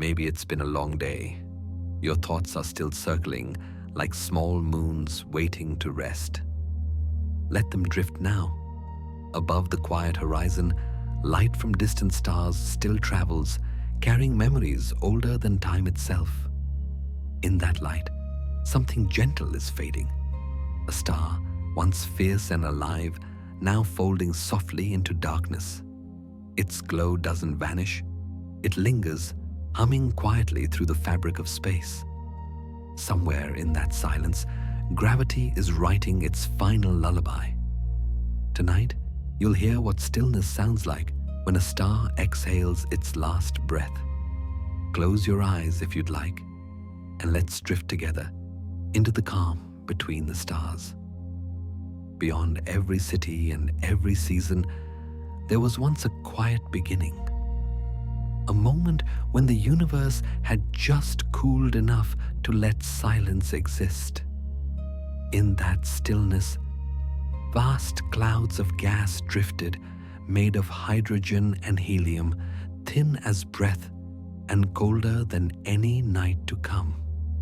Maybe it's been a long day. Your thoughts are still circling like small moons waiting to rest. Let them drift now. Above the quiet horizon, light from distant stars still travels, carrying memories older than time itself. In that light, something gentle is fading. A star, once fierce and alive, now folding softly into darkness. Its glow doesn't vanish. It lingers, humming quietly through the fabric of space. Somewhere in that silence, gravity is writing its final lullaby. Tonight, you'll hear what stillness sounds like when a star exhales its last breath. Close your eyes if you'd like, and let's drift together into the calm between the stars. Beyond every city and every season, there was once a quiet beginning. A moment when the universe had just cooled enough to let silence exist. In that stillness, vast clouds of gas drifted, made of hydrogen and helium, thin as breath and colder than any night to come.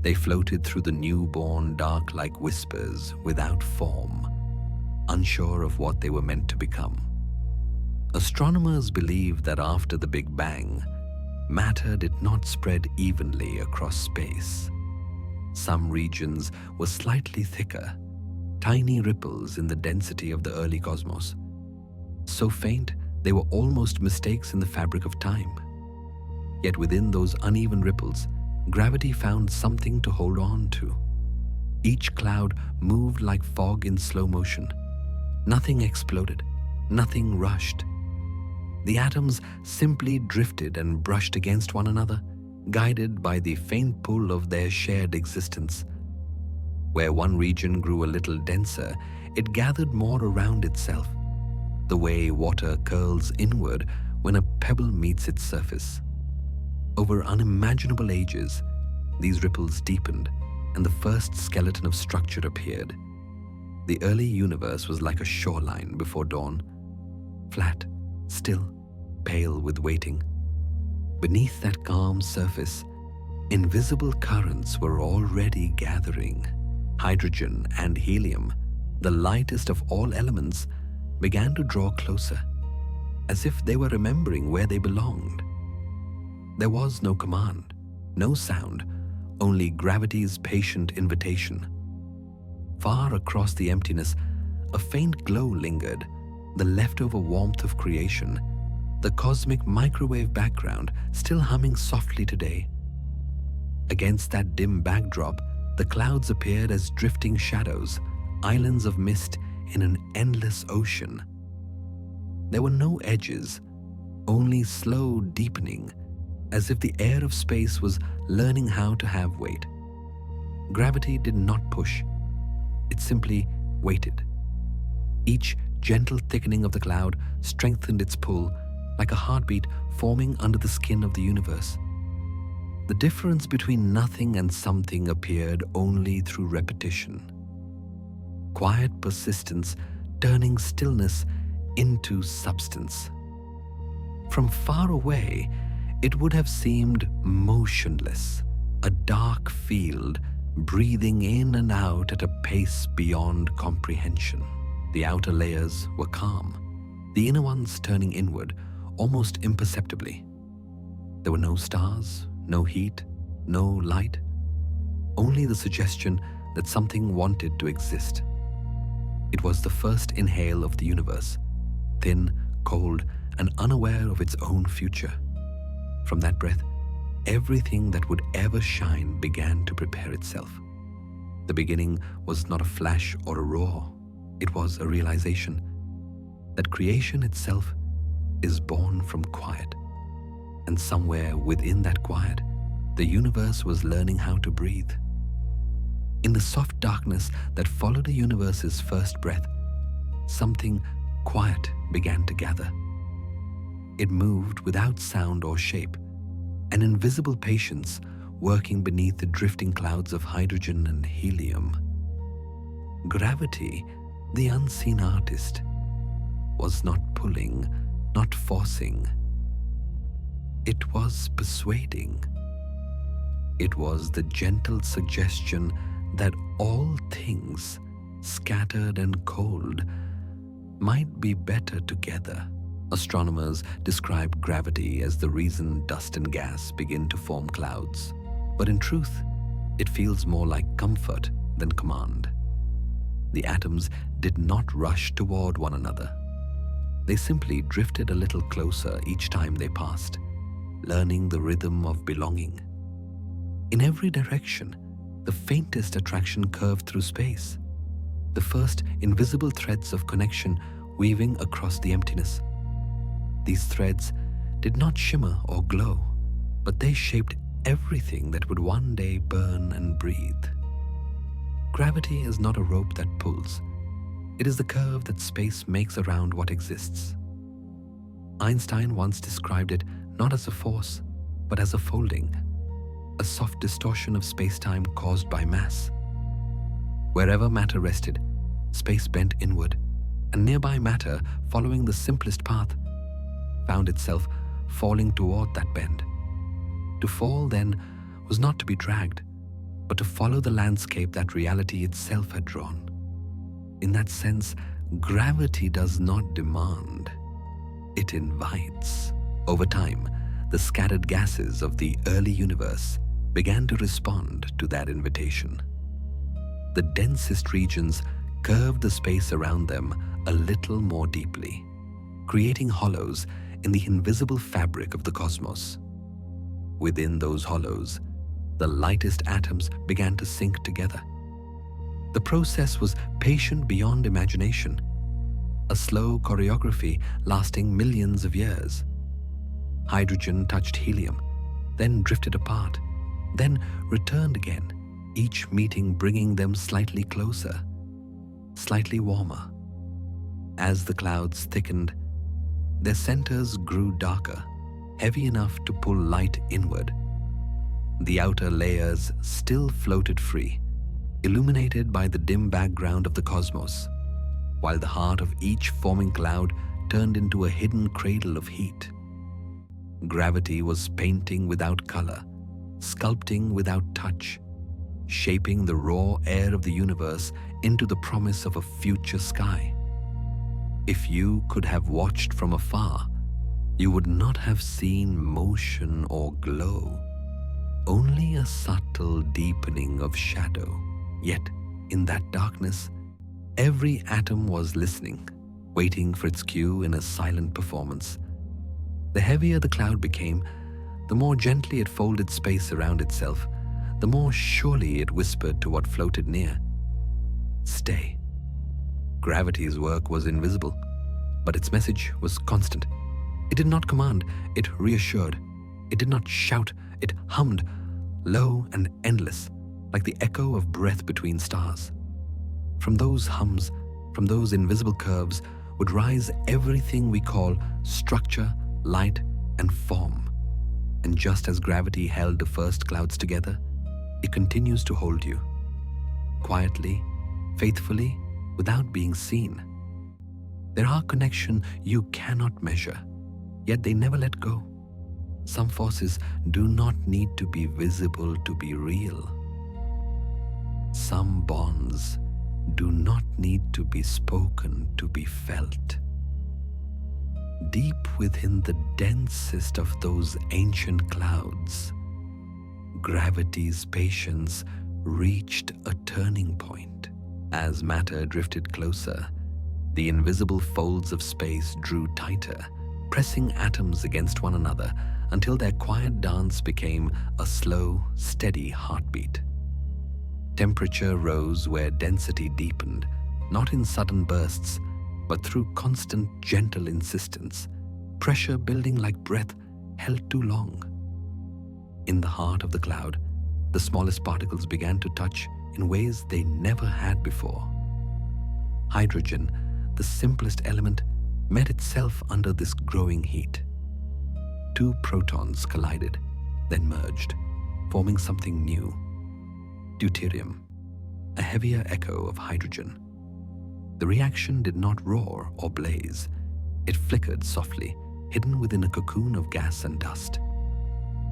They floated through the newborn dark like whispers without form, unsure of what they were meant to become. Astronomers believe that after the Big Bang, matter did not spread evenly across space. Some regions were slightly thicker, tiny ripples in the density of the early cosmos. So faint, they were almost mistakes in the fabric of time. Yet within those uneven ripples, gravity found something to hold on to. Each cloud moved like fog in slow motion. Nothing exploded, nothing rushed. The atoms simply drifted and brushed against one another, guided by the faint pull of their shared existence. Where one region grew a little denser, it gathered more around itself, the way water curls inward when a pebble meets its surface. Over unimaginable ages, these ripples deepened, and the first skeleton of structure appeared. The early universe was like a shoreline before dawn, flat, still, pale with waiting. Beneath that calm surface, invisible currents were already gathering. Hydrogen and helium, the lightest of all elements, began to draw closer, as if they were remembering where they belonged. There was no command, no sound, only gravity's patient invitation. Far across the emptiness, a faint glow lingered, the leftover warmth of creation, the cosmic microwave background still humming softly today. Against that dim backdrop, the clouds appeared as drifting shadows, islands of mist in an endless ocean. There were no edges, only slow deepening, as if the air of space was learning how to have weight. Gravity did not push. It simply waited. Each gentle thickening of the cloud strengthened its pull, like a heartbeat forming under the skin of the universe. The difference between nothing and something appeared only through repetition. Quiet persistence turning stillness into substance. From far away, it would have seemed motionless, a dark field breathing in and out at a pace beyond comprehension. The outer layers were calm, the inner ones turning inward, almost imperceptibly. There were no stars, no heat, no light, only the suggestion that something wanted to exist. It was the first inhale of the universe, thin, cold, and unaware of its own future. From that breath, everything that would ever shine began to prepare itself. The beginning was not a flash or a roar. It was a realization that creation itself is born from quiet. And somewhere within that quiet, the universe was learning how to breathe. In the soft darkness that followed the universe's first breath, something quiet began to gather. It moved without sound or shape, an invisible patience working beneath the drifting clouds of hydrogen and helium. Gravity, the unseen artist, was not pulling, not forcing. It was persuading. It was the gentle suggestion that all things, scattered and cold, might be better together. Astronomers describe gravity as the reason dust and gas begin to form clouds. But in truth, it feels more like comfort than command. The atoms did not rush toward one another. They simply drifted a little closer each time they passed, learning the rhythm of belonging. In every direction, the faintest attraction curved through space, the first invisible threads of connection weaving across the emptiness. These threads did not shimmer or glow, but they shaped everything that would one day burn and breathe. Gravity is not a rope that pulls. It is the curve that space makes around what exists. Einstein once described it not as a force, but as a folding, a soft distortion of space-time caused by mass. Wherever matter rested, space bent inward, and nearby matter, following the simplest path, found itself falling toward that bend. To fall, then, was not to be dragged, but to follow the landscape that reality itself had drawn. In that sense, gravity does not demand, it invites. Over time, the scattered gases of the early universe began to respond to that invitation. The densest regions curved the space around them a little more deeply, creating hollows in the invisible fabric of the cosmos. Within those hollows, the lightest atoms began to sink together. The process was patient beyond imagination, a slow choreography lasting millions of years. Hydrogen touched helium, then drifted apart, then returned again, each meeting bringing them slightly closer, slightly warmer. As the clouds thickened, their centers grew darker, heavy enough to pull light inward. The outer layers still floated free, illuminated by the dim background of the cosmos, while the heart of each forming cloud turned into a hidden cradle of heat. Gravity was painting without color, sculpting without touch, shaping the raw air of the universe into the promise of a future sky. If you could have watched from afar, you would not have seen motion or glow, only a subtle deepening of shadow. Yet, in that darkness, every atom was listening, waiting for its cue in a silent performance. The heavier the cloud became, the more gently it folded space around itself, the more surely it whispered to what floated near. Stay. Gravity's work was invisible, but its message was constant. It did not command, it reassured. It did not shout, it hummed, low and endless, like the echo of breath between stars. From those hums, from those invisible curves, would rise everything we call structure, light, and form. And just as gravity held the first clouds together, it continues to hold you, quietly, faithfully, without being seen. There are connections you cannot measure, yet they never let go. Some forces do not need to be visible to be real. Some bonds do not need to be spoken to be felt. Deep within the densest of those ancient clouds, gravity's patience reached a turning point. As matter drifted closer, the invisible folds of space drew tighter, pressing atoms against one another until their quiet dance became a slow, steady heartbeat. Temperature rose where density deepened, not in sudden bursts, but through constant, gentle insistence, pressure building like breath held too long. In the heart of the cloud, the smallest particles began to touch in ways they never had before. Hydrogen, the simplest element, met itself under this growing heat. Two protons collided, then merged, forming something new. Deuterium, a heavier echo of hydrogen. The reaction did not roar or blaze. It flickered softly, hidden within a cocoon of gas and dust.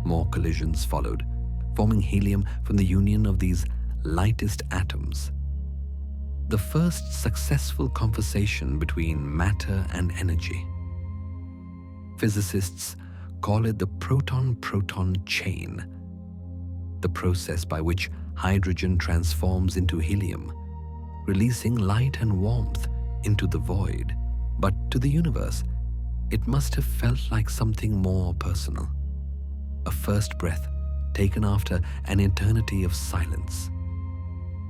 More collisions followed, forming helium from the union of these lightest atoms. The first successful conversation between matter and energy. Physicists call it the proton-proton chain, the process by which hydrogen transforms into helium, releasing light and warmth into the void. But to the universe, it must have felt like something more personal. A first breath taken after an eternity of silence.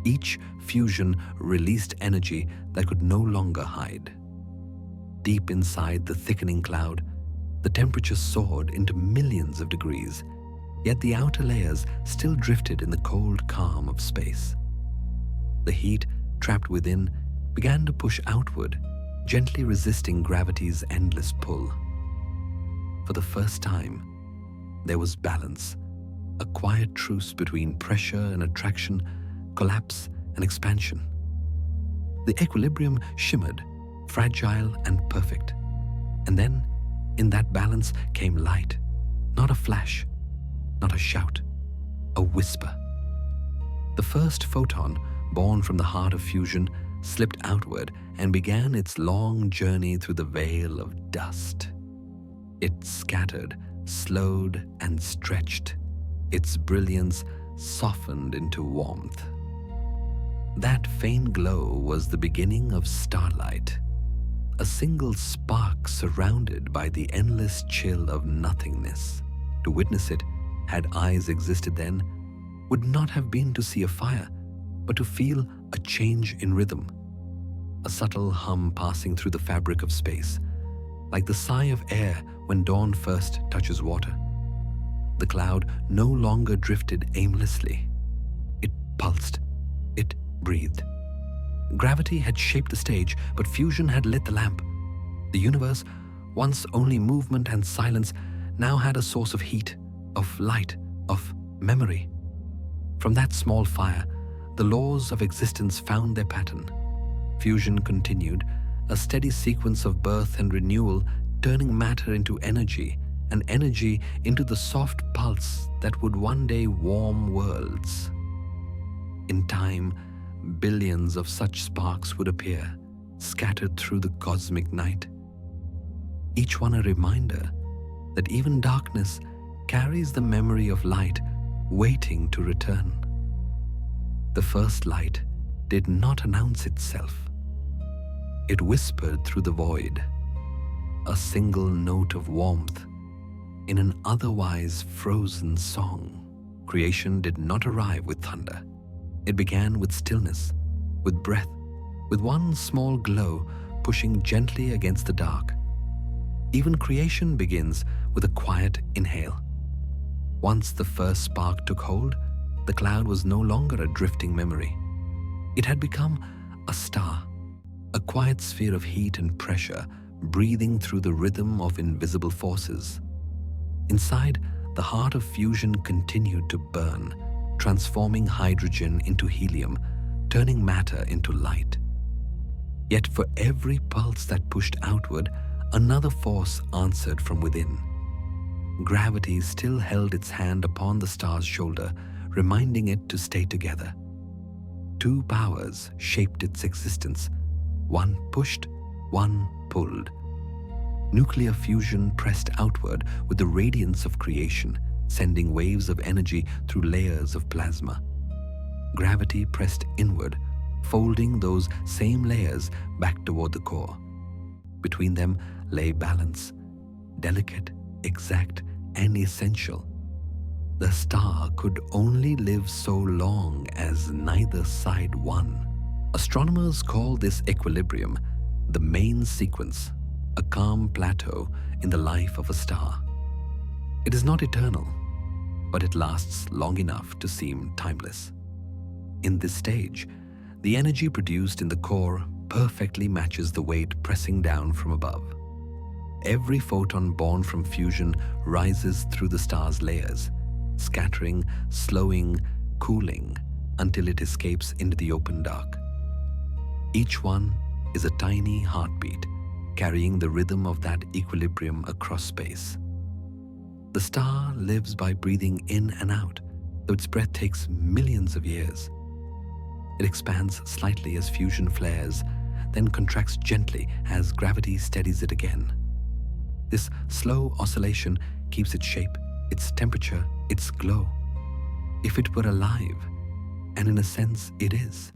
Each fusion released energy that could no longer hide. Deep inside the thickening cloud, the temperature soared into millions of degrees, yet the outer layers still drifted in the cold calm of space. The heat trapped within began to push outward, gently resisting gravity's endless pull. For the first time, there was balance, a quiet truce between pressure and attraction, collapse and expansion. The equilibrium shimmered, fragile and perfect. And then, in that balance came light, not a flash, not a shout, a whisper. The first photon, born from the heart of fusion, slipped outward and began its long journey through the veil of dust. It scattered, slowed, and stretched. Its brilliance softened into warmth. That faint glow was the beginning of starlight, a single spark surrounded by the endless chill of nothingness. To witness it, had eyes existed then, would not have been to see a fire, but to feel a change in rhythm, a subtle hum passing through the fabric of space, like the sigh of air when dawn first touches water. The cloud no longer drifted aimlessly. It pulsed. It breathed. Gravity had shaped the stage, but fusion had lit the lamp. The universe, once only movement and silence, now had a source of heat, of light, of memory. From that small fire, the laws of existence found their pattern. Fusion continued, a steady sequence of birth and renewal, turning matter into energy, and energy into the soft pulse that would one day warm worlds. In time, billions of such sparks would appear, scattered through the cosmic night. Each one a reminder that even darkness carries the memory of light waiting to return. The first light did not announce itself. It whispered through the void, a single note of warmth in an otherwise frozen song. Creation did not arrive with thunder. It began with stillness, with breath, with one small glow pushing gently against the dark. Even creation begins with a quiet inhale. Once the first spark took hold, the cloud was no longer a drifting memory. It had become a star, a quiet sphere of heat and pressure, breathing through the rhythm of invisible forces. Inside, the heart of fusion continued to burn, transforming hydrogen into helium, turning matter into light. Yet for every pulse that pushed outward, another force answered from within. Gravity still held its hand upon the star's shoulder, reminding it to stay together. Two powers shaped its existence. One pushed, one pulled. Nuclear fusion pressed outward with the radiance of creation, sending waves of energy through layers of plasma. Gravity pressed inward, folding those same layers back toward the core. Between them lay balance, delicate, exact, and essential. The star could only live so long as neither side won. Astronomers call this equilibrium the main sequence, a calm plateau in the life of a star. It is not eternal, but it lasts long enough to seem timeless. In this stage, the energy produced in the core perfectly matches the weight pressing down from above. Every photon born from fusion rises through the star's layers, scattering, slowing, cooling, until it escapes into the open dark. Each one is a tiny heartbeat, carrying the rhythm of that equilibrium across space. The star lives by breathing in and out, though its breath takes millions of years. It expands slightly as fusion flares, then contracts gently as gravity steadies it again. This slow oscillation keeps its shape, its temperature, its glow. If it were alive, and in a sense it is,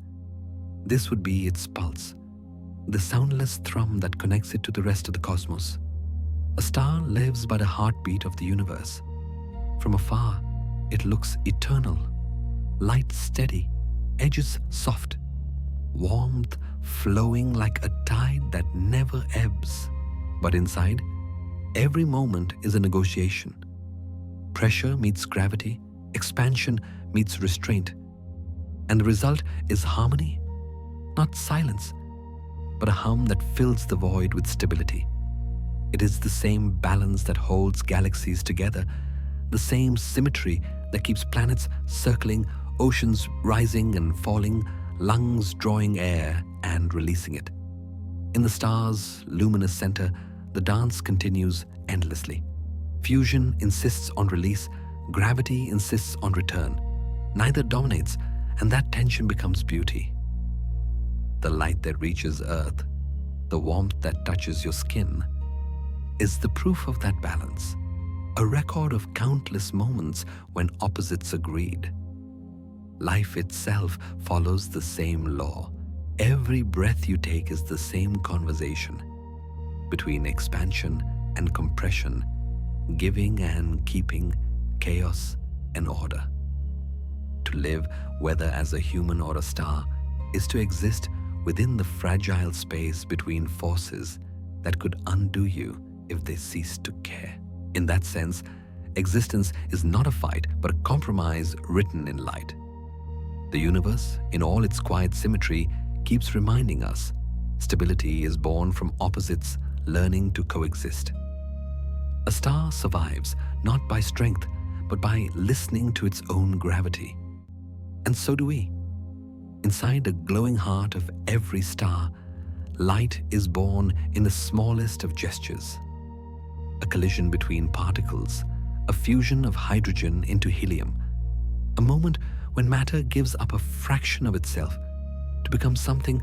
this would be its pulse, the soundless thrum that connects it to the rest of the cosmos. A star lives by the heartbeat of the universe. From afar, it looks eternal, light steady, edges soft, warmth flowing like a tide that never ebbs. But inside, every moment is a negotiation. Pressure meets gravity, expansion meets restraint, and the result is harmony, not silence, but a hum that fills the void with stability. It is the same balance that holds galaxies together, the same symmetry that keeps planets circling, oceans rising and falling, lungs drawing air and releasing it. In the star's luminous center, the dance continues endlessly. Fusion insists on release, gravity insists on return. Neither dominates, and that tension becomes beauty. The light that reaches Earth, the warmth that touches your skin, is the proof of that balance, a record of countless moments when opposites agreed. Life itself follows the same law. Every breath you take is the same conversation between expansion and compression, giving and keeping, chaos and order. To live, whether as a human or a star, is to exist within the fragile space between forces that could undo you if they ceased to care. In that sense, existence is not a fight, but a compromise written in light. The universe, in all its quiet symmetry, keeps reminding us stability is born from opposites learning to coexist. A star survives not by strength, but by listening to its own gravity. And so do we. Inside the glowing heart of every star, light is born in the smallest of gestures. A collision between particles, a fusion of hydrogen into helium, a moment when matter gives up a fraction of itself to become something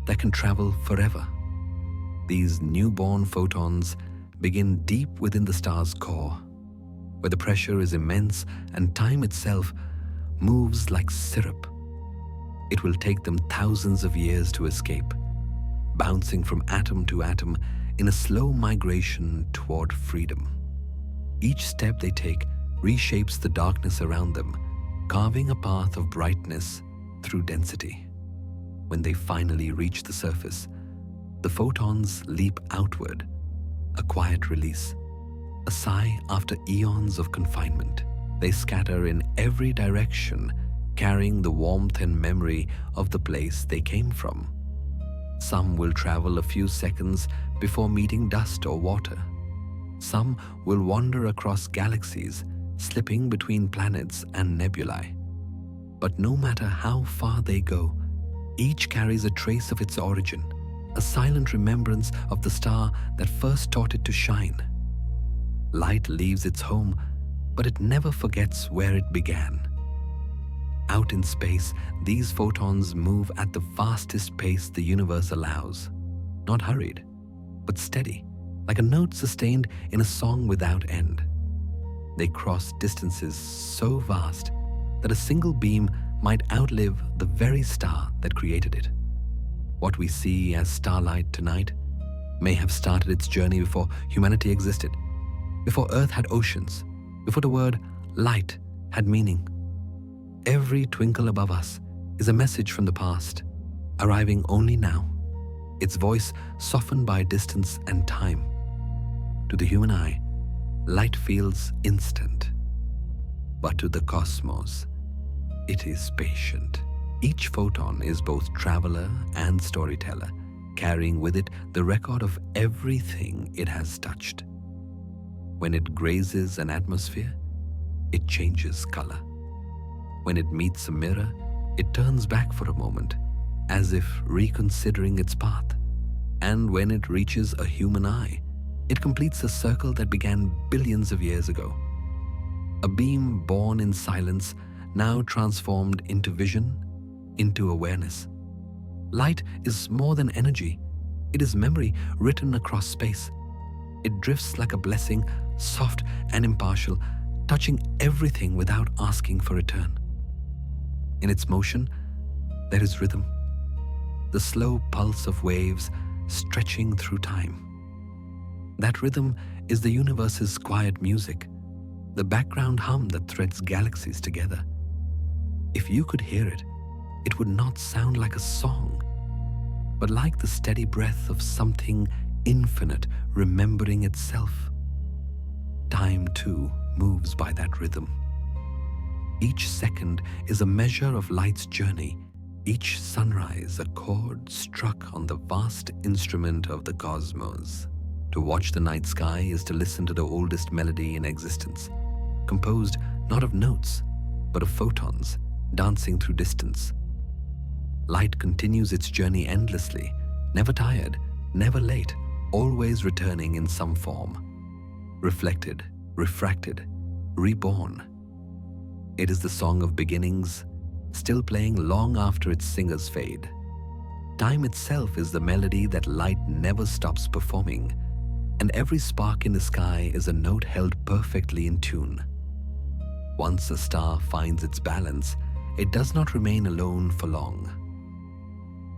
that can travel forever. These newborn photons begin deep within the star's core, where the pressure is immense and time itself moves like syrup. It will take them thousands of years to escape, bouncing from atom to atom in a slow migration toward freedom. Each step they take reshapes the darkness around them, carving a path of brightness through density. When they finally reach the surface, the photons leap outward, a quiet release, a sigh after eons of confinement. They scatter in every direction, carrying the warmth and memory of the place they came from. Some will travel a few seconds before meeting dust or water. Some will wander across galaxies, slipping between planets and nebulae. But no matter how far they go, each carries a trace of its origin, a silent remembrance of the star that first taught it to shine. Light leaves its home, but it never forgets where it began. Out in space, these photons move at the fastest pace the universe allows, not hurried, but steady, like a note sustained in a song without end. They cross distances so vast that a single beam might outlive the very star that created it. What we see as starlight tonight may have started its journey before humanity existed, before Earth had oceans, before the word light had meaning. Every twinkle above us is a message from the past, arriving only now, its voice softened by distance and time. To the human eye, light feels instant, but to the cosmos, it is patient. Each photon is both traveler and storyteller, carrying with it the record of everything it has touched. When it grazes an atmosphere, it changes color. When it meets a mirror, it turns back for a moment, as if reconsidering its path. And when it reaches a human eye, it completes a circle that began billions of years ago. A beam born in silence, now transformed into vision, into awareness. Light is more than energy. It is memory written across space. It drifts like a blessing, soft and impartial, touching everything without asking for return. In its motion, there is rhythm, the slow pulse of waves stretching through time. That rhythm is the universe's quiet music, the background hum that threads galaxies together. If you could hear it, it would not sound like a song, but like the steady breath of something infinite remembering itself. Time, too, moves by that rhythm. Each second is a measure of light's journey, each sunrise a chord struck on the vast instrument of the cosmos. To watch the night sky is to listen to the oldest melody in existence, composed not of notes, but of photons dancing through distance. Light continues its journey endlessly, never tired, never late, always returning in some form. Reflected, refracted, reborn. It is the song of beginnings, still playing long after its singers fade. Time itself is the melody that light never stops performing, and every spark in the sky is a note held perfectly in tune. Once a star finds its balance, it does not remain alone for long.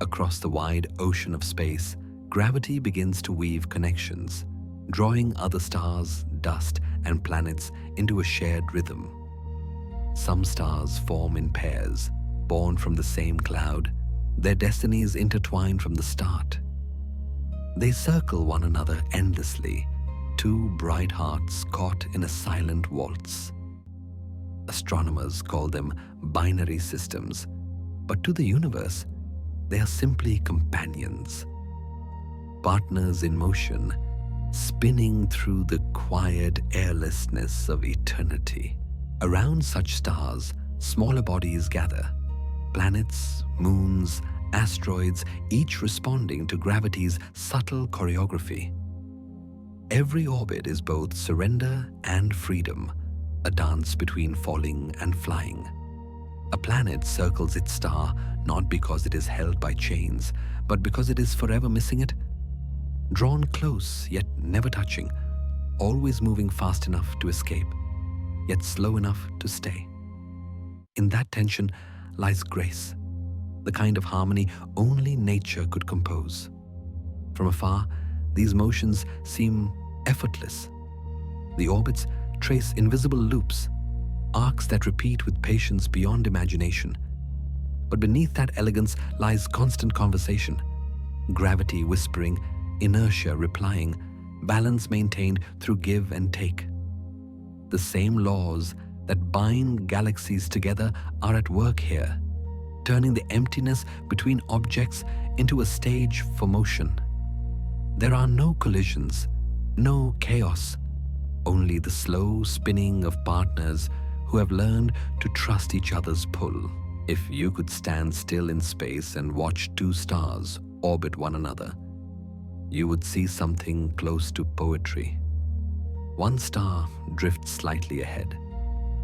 Across the wide ocean of space, gravity begins to weave connections, drawing other stars, dust, and planets into a shared rhythm. Some stars form in pairs, born from the same cloud, their destinies intertwined from the start. They circle one another endlessly, two bright hearts caught in a silent waltz. Astronomers call them binary systems, but to the universe, they are simply companions. Partners in motion, spinning through the quiet airlessness of eternity. Around such stars, smaller bodies gather. Planets, moons, asteroids, each responding to gravity's subtle choreography. Every orbit is both surrender and freedom, a dance between falling and flying. A planet circles its star not because it is held by chains, but because it is forever missing it. Drawn close, yet never touching, always moving fast enough to escape, yet slow enough to stay. In that tension lies grace, the kind of harmony only nature could compose. From afar, these motions seem effortless. The orbits trace invisible loops, arcs that repeat with patience beyond imagination. But beneath that elegance lies constant conversation, gravity whispering, inertia replying, balance maintained through give and take. The same laws that bind galaxies together are at work here, turning the emptiness between objects into a stage for motion. There are no collisions, no chaos, only the slow spinning of partners who have learned to trust each other's pull. If you could stand still in space and watch two stars orbit one another, you would see something close to poetry. One star drifts slightly ahead,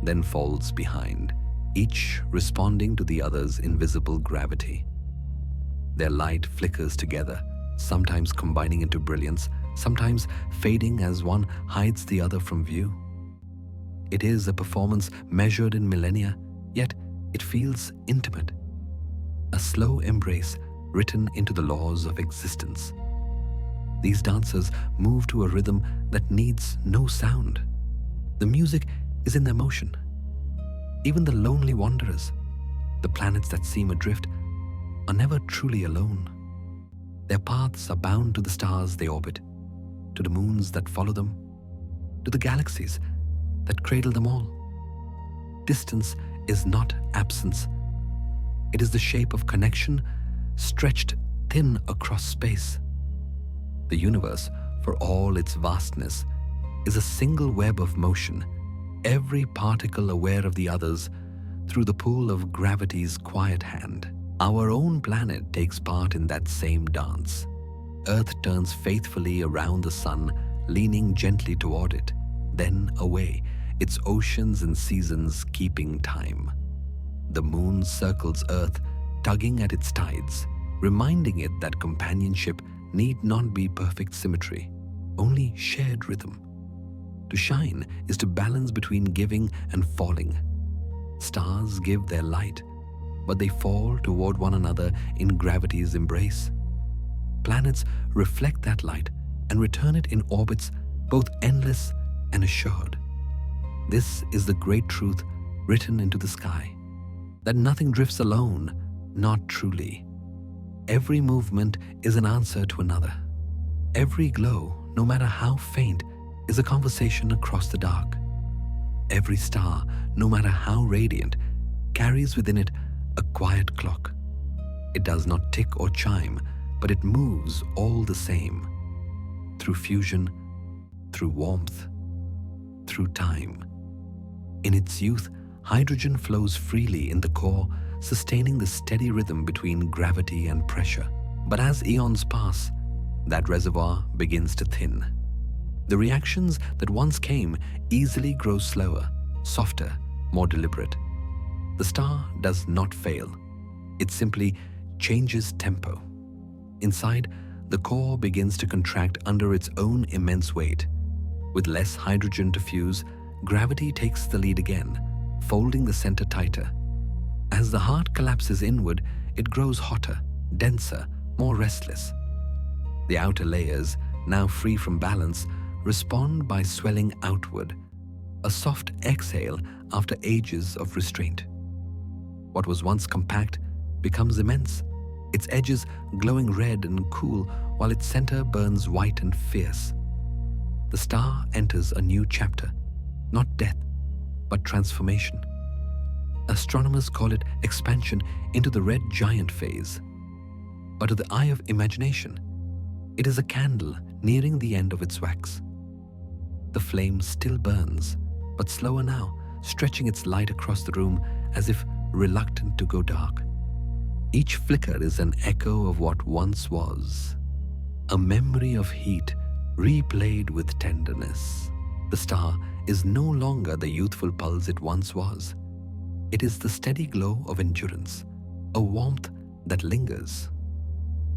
then falls behind, each responding to the other's invisible gravity. Their light flickers together, sometimes combining into brilliance, sometimes fading as one hides the other from view. It is a performance measured in millennia, yet it feels intimate. A slow embrace written into the laws of existence. These dancers move to a rhythm that needs no sound. The music is in their motion. Even the lonely wanderers, the planets that seem adrift, are never truly alone. Their paths are bound to the stars they orbit, to the moons that follow them, to the galaxies that cradle them all. Distance is not absence. It is the shape of connection stretched thin across space. The universe, for all its vastness, is a single web of motion, every particle aware of the others through the pull of gravity's quiet hand. Our own planet takes part in that same dance. Earth turns faithfully around the sun, leaning gently toward it, then away, its oceans and seasons keeping time. The moon circles Earth, tugging at its tides, reminding it that companionship need not be perfect symmetry, only shared rhythm. To shine is to balance between giving and falling. Stars give their light, but they fall toward one another in gravity's embrace. Planets reflect that light and return it in orbits both endless and assured. This is the great truth written into the sky, that nothing drifts alone, not truly. Every movement is an answer to another. Every glow, no matter how faint, is a conversation across the dark. Every star, no matter how radiant, carries within it a quiet clock. It does not tick or chime, but it moves all the same, through fusion, through warmth, through time. In its youth, hydrogen flows freely in the core, sustaining the steady rhythm between gravity and pressure. But as eons pass, that reservoir begins to thin. The reactions that once came easily grow slower, softer, more deliberate. The star does not fail. It simply changes tempo. Inside, the core begins to contract under its own immense weight. With less hydrogen to fuse, gravity takes the lead again, folding the center tighter. As the heart collapses inward, it grows hotter, denser, more restless. The outer layers, now free from balance, respond by swelling outward, a soft exhale after ages of restraint. What was once compact becomes immense, its edges glowing red and cool while its center burns white and fierce. The star enters a new chapter, not death, but transformation. Astronomers call it expansion into the red giant phase. But to the eye of imagination, it is a candle nearing the end of its wax. The flame still burns, but slower now, stretching its light across the room as if reluctant to go dark. Each flicker is an echo of what once was, a memory of heat replayed with tenderness. The star is no longer the youthful pulse it once was. It is the steady glow of endurance, a warmth that lingers.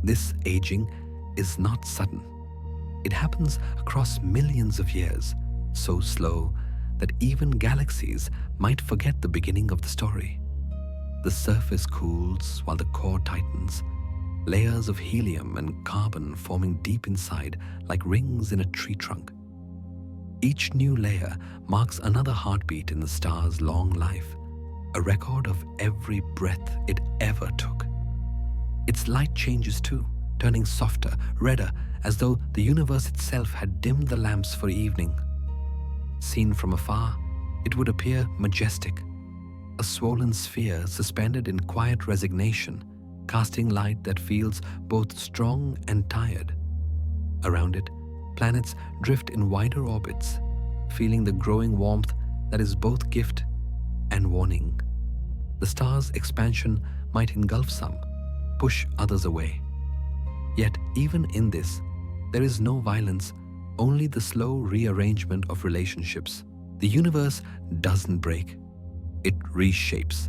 This aging is not sudden. It happens across millions of years, so slow that even galaxies might forget the beginning of the story. The surface cools while the core tightens, layers of helium and carbon forming deep inside like rings in a tree trunk. Each new layer marks another heartbeat in the star's long life, a record of every breath it ever took. Its light changes too, turning softer, redder, as though the universe itself had dimmed the lamps for evening. Seen from afar, it would appear majestic, a swollen sphere suspended in quiet resignation, casting light that feels both strong and tired. Around it, planets drift in wider orbits, feeling the growing warmth that is both gift and warning. The star's expansion might engulf some, push others away. Yet even in this, there is no violence, only the slow rearrangement of relationships. The universe doesn't break, it reshapes.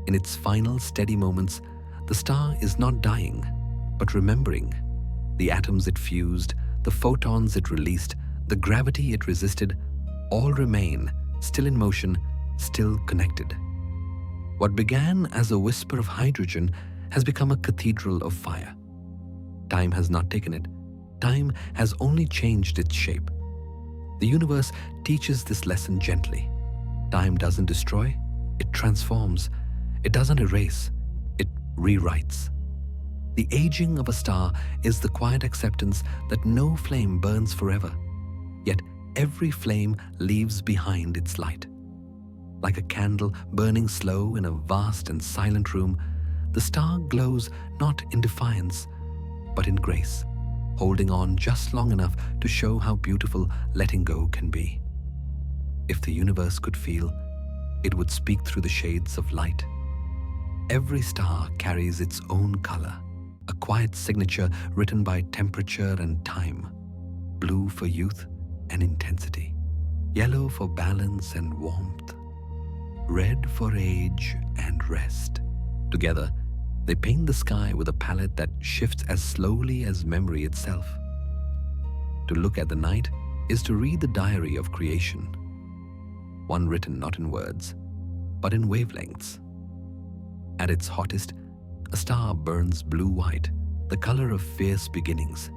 In its final steady moments, the star is not dying, but remembering. The atoms it fused, the photons it released, the gravity it resisted, all remain, still in motion, still connected. What began as a whisper of hydrogen has become a cathedral of fire. Time has not taken it. Time has only changed its shape. The universe teaches this lesson gently. Time doesn't destroy, it transforms. It doesn't erase, it rewrites. The aging of a star is the quiet acceptance that no flame burns forever, yet every flame leaves behind its light. Like a candle burning slow in a vast and silent room, the star glows not in defiance, but in grace, holding on just long enough to show how beautiful letting go can be. If the universe could feel, it would speak through the shades of light. Every star carries its own color, a quiet signature written by temperature and time. Blue for youth and intensity, yellow for balance and warmth, red for age and and rest. Together, they paint the sky with a palette that shifts as slowly as memory itself. To look at the night is to read the diary of creation, one written not in words, but in wavelengths. At its hottest, a star burns blue-white, the color of fierce beginnings.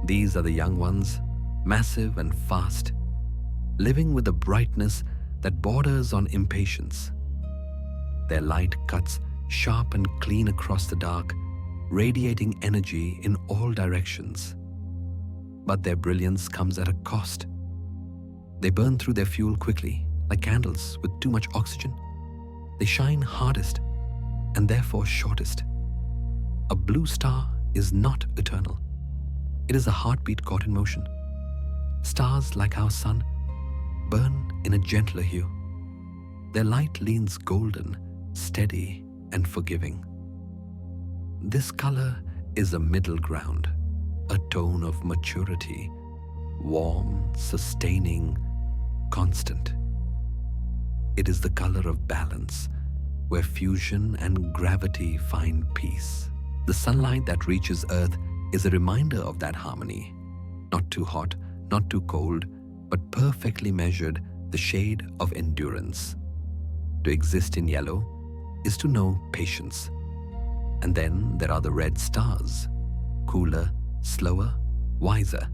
These are the young ones, massive and fast, living with a brightness that borders on impatience. Their light cuts sharp and clean across the dark, radiating energy in all directions. But their brilliance comes at a cost. They burn through their fuel quickly, like candles with too much oxygen. They shine hardest and therefore shortest. A blue star is not eternal. It is a heartbeat caught in motion. Stars, like our sun, burn in a gentler hue. Their light leans golden, steady, and forgiving. This color is a middle ground, a tone of maturity, warm, sustaining, constant. It is the color of balance, where fusion and gravity find peace. The sunlight that reaches Earth is a reminder of that harmony. Not too hot, not too cold, but perfectly measured, the shade of endurance. To exist in yellow is to know patience. And then there are the red stars, cooler, slower, wiser.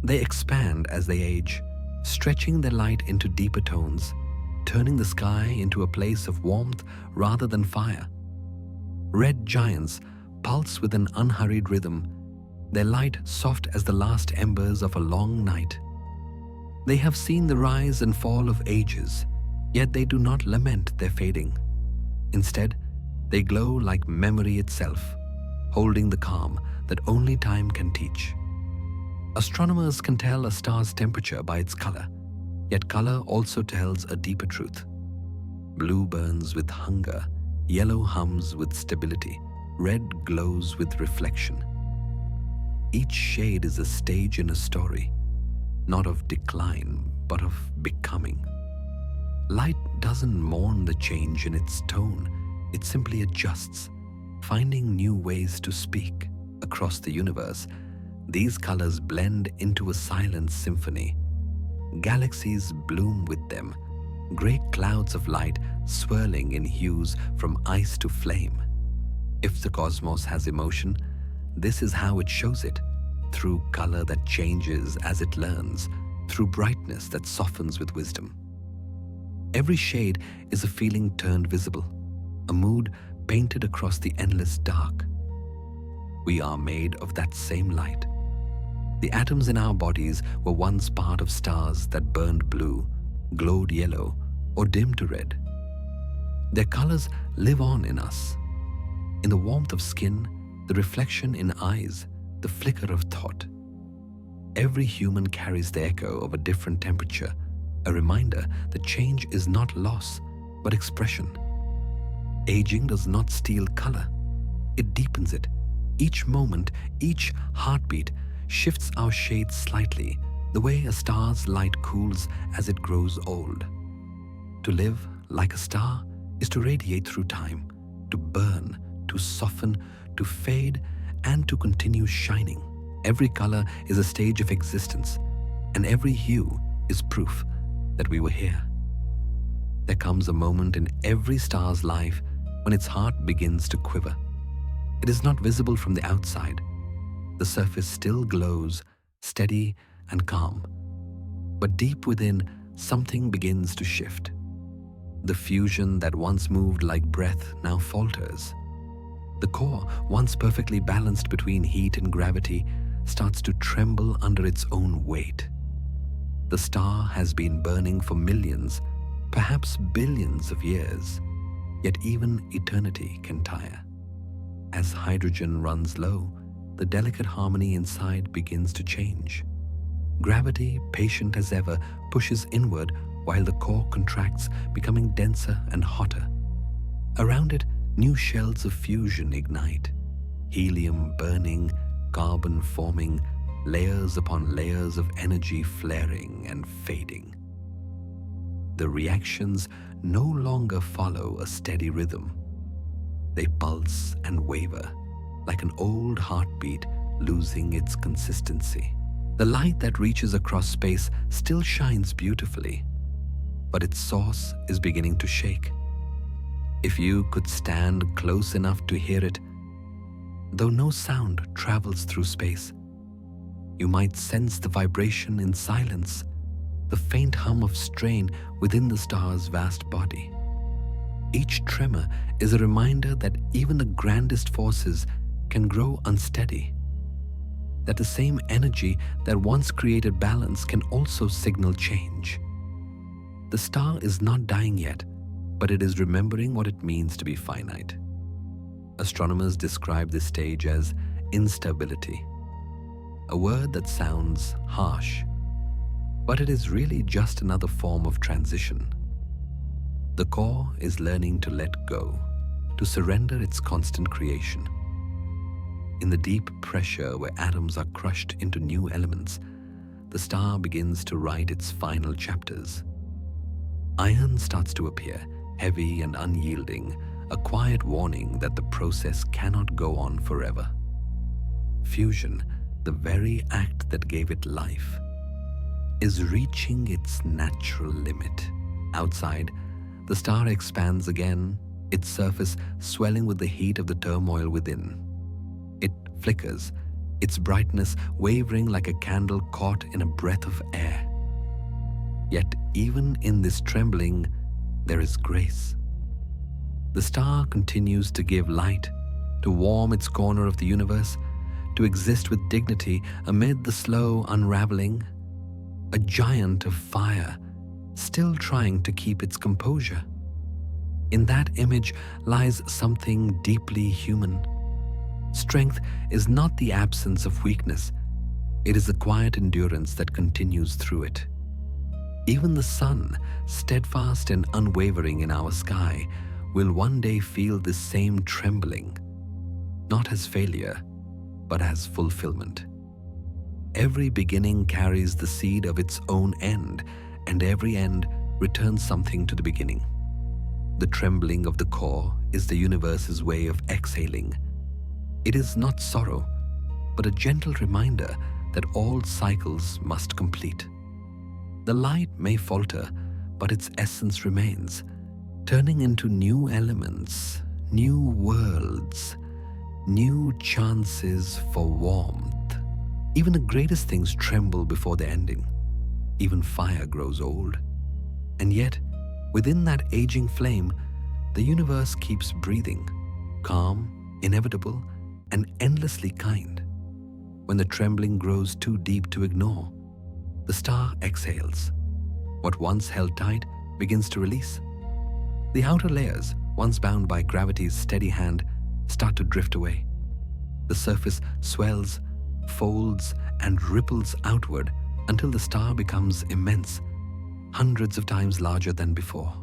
They expand as they age, stretching their light into deeper tones, turning the sky into a place of warmth rather than fire. Red giants pulse with an unhurried rhythm, their light soft as the last embers of a long night. They have seen the rise and fall of ages, yet they do not lament their fading. Instead, they glow like memory itself, holding the calm that only time can teach. Astronomers can tell a star's temperature by its color, yet color also tells a deeper truth. Blue burns with hunger, yellow hums with stability, red glows with reflection. Each shade is a stage in a story, not of decline, but of becoming. Light doesn't mourn the change in its tone, it simply adjusts, finding new ways to speak. Across the universe, these colors blend into a silent symphony. Galaxies bloom with them, great clouds of light swirling in hues from ice to flame. If the cosmos has emotion, this is how it shows it, through color that changes as it learns, through brightness that softens with wisdom. Every shade is a feeling turned visible, a mood painted across the endless dark. We are made of that same light. The atoms in our bodies were once part of stars that burned blue, glowed yellow, or dimmed to red. Their colors live on in us. In the warmth of skin, the reflection in eyes, the flicker of thought. Every human carries the echo of a different temperature, a reminder that change is not loss, but expression. Aging does not steal color, it deepens it. Each moment, each heartbeat shifts our shade slightly, the way a star's light cools as it grows old. To live like a star is to radiate through time, to burn, to soften, to fade, and to continue shining. Every color is a stage of existence, and every hue is proof that we were here. There comes a moment in every star's life when its heart begins to quiver. It is not visible from the outside. The surface still glows, steady and calm. But deep within, something begins to shift. The fusion that once moved like breath now falters. The core, once perfectly balanced between heat and gravity, starts to tremble under its own weight. The star has been burning for millions, perhaps billions of years, yet even eternity can tire. As hydrogen runs low, the delicate harmony inside begins to change. Gravity, patient as ever, pushes inward while the core contracts, becoming denser and hotter. Around it, new shells of fusion ignite. Helium burning, carbon forming, layers upon layers of energy flaring and fading. the reactions no longer follow a steady rhythm. They pulse and waver, like an old heartbeat losing its consistency. The light that reaches across space still shines beautifully, but its source is beginning to shake. If you could stand close enough to hear it, though no sound travels through space, you might sense the vibration in silence, the faint hum of strain within the star's vast body. Each tremor is a reminder that even the grandest forces can grow unsteady, that the same energy that once created balance can also signal change. The star is not dying yet, but it is remembering what it means to be finite. Astronomers describe this stage as instability, a word that sounds harsh, but it is really just another form of transition. The core is learning to let go, to surrender its constant creation. In the deep pressure where atoms are crushed into new elements, the star begins to write its final chapters. Iron starts to appear, heavy and unyielding, a quiet warning that the process cannot go on forever. Fusion, the very act that gave it life, is reaching its natural limit. Outside, the star expands again, its surface swelling with the heat of the turmoil within. It flickers, its brightness wavering like a candle caught in a breath of air. Yet even in this trembling, there is grace. The star continues to give light, to warm its corner of the universe, to exist with dignity amid the slow unraveling. A giant of fire, still trying to keep its composure. In that image lies something deeply human. Strength is not the absence of weakness, it is the quiet endurance that continues through it. Even the sun, steadfast and unwavering in our sky, will one day feel this same trembling, not as failure, but as fulfillment. Every beginning carries the seed of its own end, and every end returns something to the beginning. The trembling of the core is the universe's way of exhaling. It is not sorrow, but a gentle reminder that all cycles must complete. The light may falter, but its essence remains, turning into new elements, new worlds, new chances for warmth. Even the greatest things tremble before their ending. Even fire grows old. And yet, within that aging flame, the universe keeps breathing, calm, inevitable, and endlessly kind. When the trembling grows too deep to ignore, the star exhales. What once held tight begins to release. The outer layers, once bound by gravity's steady hand, start to drift away. The surface swells, folds, and ripples outward until the star becomes immense, hundreds of times larger than before.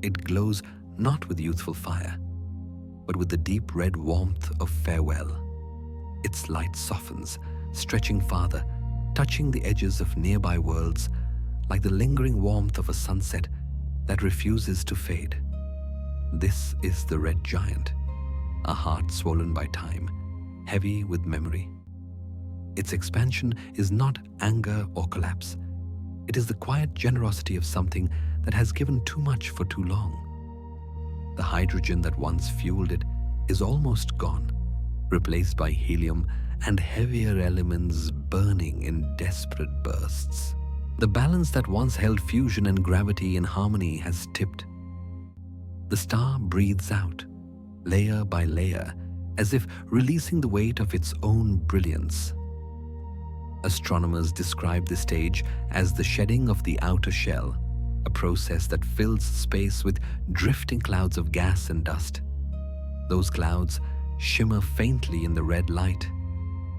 It glows not with youthful fire, but with the deep red warmth of farewell. Its light softens, stretching farther, touching the edges of nearby worlds like the lingering warmth of a sunset that refuses to fade. This is the red giant, a heart swollen by time, heavy with memory. Its expansion is not anger or collapse. It is the quiet generosity of something that has given too much for too long. The hydrogen that once fueled it is almost gone, replaced by helium and heavier elements burning in desperate bursts. The balance that once held fusion and gravity in harmony has tipped. The star breathes out, layer by layer, as if releasing the weight of its own brilliance. Astronomers describe this stage as the shedding of the outer shell, a process that fills space with drifting clouds of gas and dust. Those clouds shimmer faintly in the red light,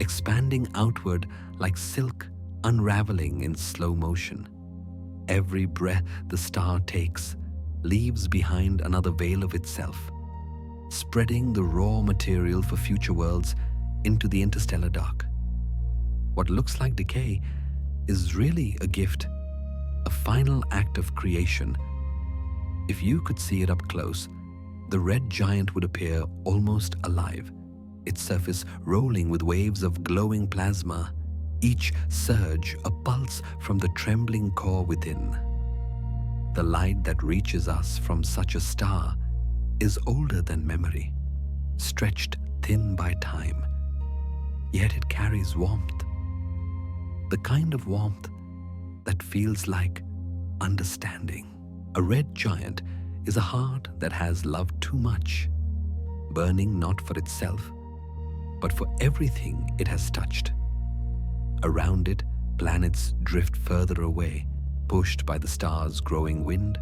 expanding outward like silk unraveling in slow motion. Every breath the star takes leaves behind another veil of itself, spreading the raw material for future worlds into the interstellar dark. What looks like decay is really a gift, a final act of creation. If you could see it up close, the red giant would appear almost alive, its surface rolling with waves of glowing plasma, each surge a pulse from the trembling core within. The light that reaches us from such a star is older than memory, stretched thin by time, yet it carries warmth. The kind of warmth that feels like understanding. A red giant is a heart that has loved too much, burning not for itself, but for everything it has touched. Around it, planets drift further away, pushed by the star's growing wind.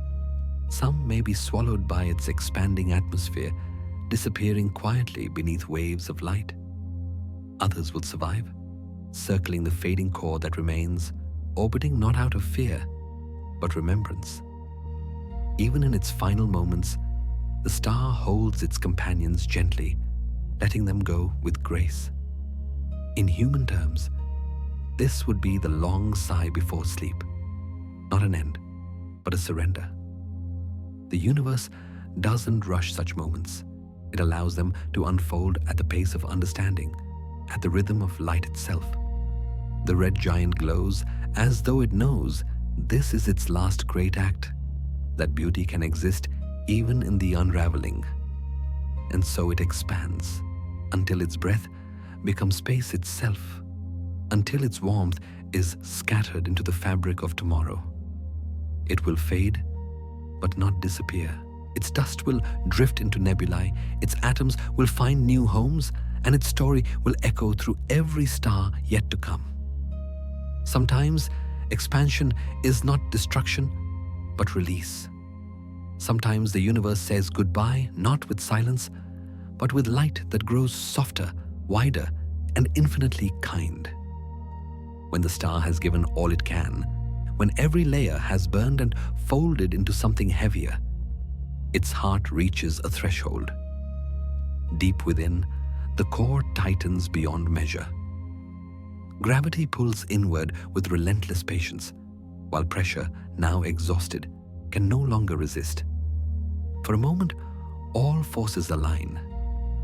Some may be swallowed by its expanding atmosphere, disappearing quietly beneath waves of light. Others will survive, circling the fading core that remains, orbiting not out of fear, but remembrance. Even in its final moments, the star holds its companions gently, letting them go with grace. In human terms, this would be the long sigh before sleep, not an end, but a surrender. The universe doesn't rush such moments. It allows them to unfold at the pace of understanding, at the rhythm of light itself. The red giant glows as though it knows this is its last great act, that beauty can exist even in the unraveling. And so it expands until its breath becomes space itself, until its warmth is scattered into the fabric of tomorrow. It will fade, but not disappear. Its dust will drift into nebulae, its atoms will find new homes, and its story will echo through every star yet to come. Sometimes expansion is not destruction, but release. Sometimes the universe says goodbye, not with silence, but with light that grows softer, wider, and infinitely kind. When the star has given all it can, when every layer has burned and folded into something heavier, its heart reaches a threshold. Deep within, the core tightens beyond measure. Gravity pulls inward with relentless patience, while pressure, now exhausted, can no longer resist. For a moment, all forces align,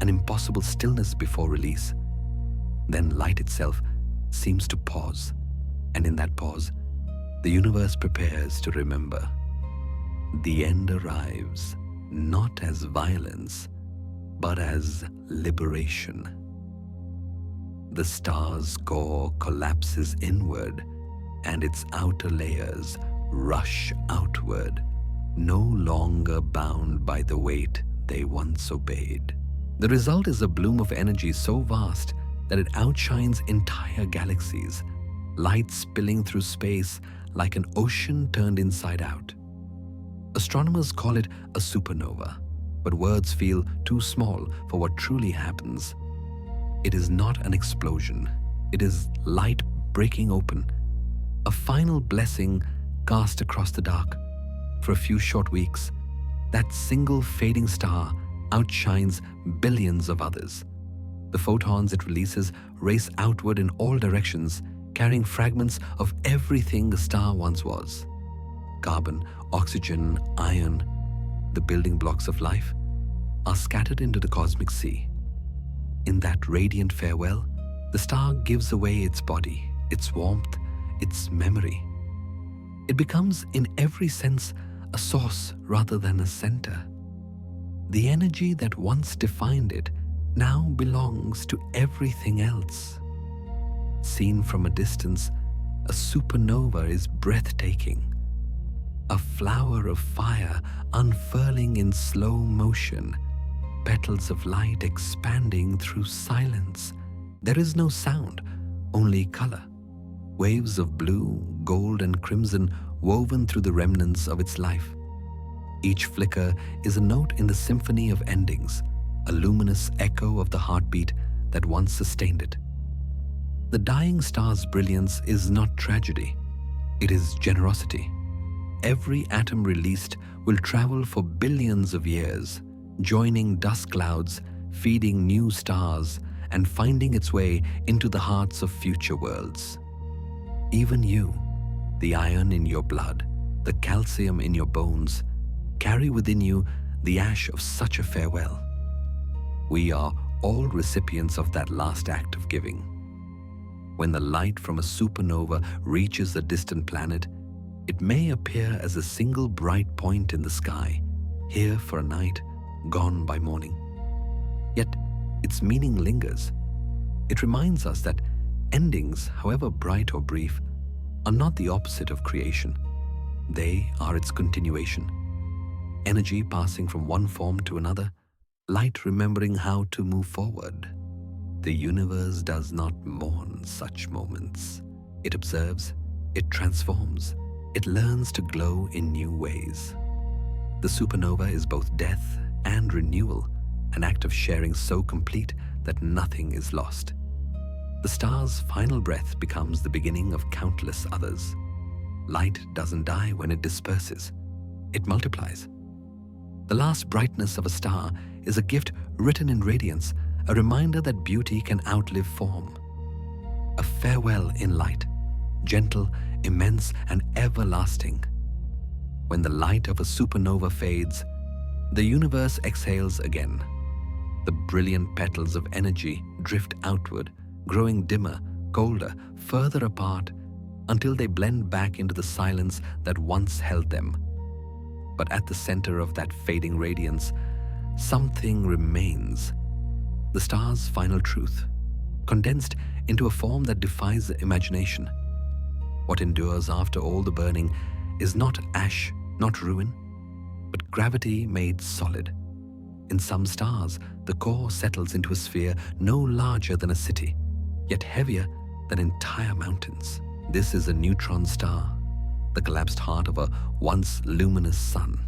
an impossible stillness before release. Then light itself seems to pause, and in that pause, the universe prepares to remember. The end arrives, not as violence, but as liberation. The star's core collapses inward, and its outer layers rush outward, no longer bound by the weight they once obeyed. The result is a bloom of energy so vast that it outshines entire galaxies, light spilling through space like an ocean turned inside out. Astronomers call it a supernova, but words feel too small for what truly happens. It is not an explosion. It is light breaking open, a final blessing cast across the dark. For a few short weeks, that single fading star outshines billions of others. The photons it releases race outward in all directions, carrying fragments of everything the star once was. Carbon, oxygen, iron, the building blocks of life, are scattered into the cosmic sea. In that radiant farewell, the star gives away its body, its warmth, its memory. It becomes, in every sense, a source rather than a center. The energy that once defined it now belongs to everything else. Seen from a distance, a supernova is breathtaking. A flower of fire unfurling in slow motion, petals of light expanding through silence. There is no sound, only color. Waves of blue, gold, and crimson woven through the remnants of its life. Each flicker is a note in the symphony of endings, a luminous echo of the heartbeat that once sustained it. The dying star's brilliance is not tragedy, it is generosity. Every atom released will travel for billions of years, joining dust clouds, feeding new stars, and finding its way into the hearts of future worlds. Even you, the iron in your blood, the calcium in your bones, carry within you the ash of such a farewell. We are all recipients of that last act of giving. When the light from a supernova reaches a distant planet, it may appear as a single bright point in the sky, here for a night, gone by morning. Yet its meaning lingers. It reminds us that endings, however bright or brief, are not the opposite of creation. They are its continuation. Energy passing from one form to another, light remembering how to move forward. The universe does not mourn such moments. It observes, it transforms, it learns to glow in new ways. The supernova is both death and renewal, an act of sharing so complete that nothing is lost. The star's final breath becomes the beginning of countless others. Light doesn't die when it disperses. It multiplies. The last brightness of a star is a gift written in radiance, a reminder that beauty can outlive form. A farewell in light, gentle, immense, and everlasting. When the light of a supernova fades, the universe exhales again. The brilliant petals of energy drift outward, growing dimmer, colder, further apart, until they blend back into the silence that once held them. But at the center of that fading radiance, something remains. The star's final truth, condensed into a form that defies the imagination. What endures after all the burning is not ash, not ruin, but gravity made solid. In some stars, the core settles into a sphere no larger than a city, yet heavier than entire mountains. This is a neutron star, the collapsed heart of a once luminous sun.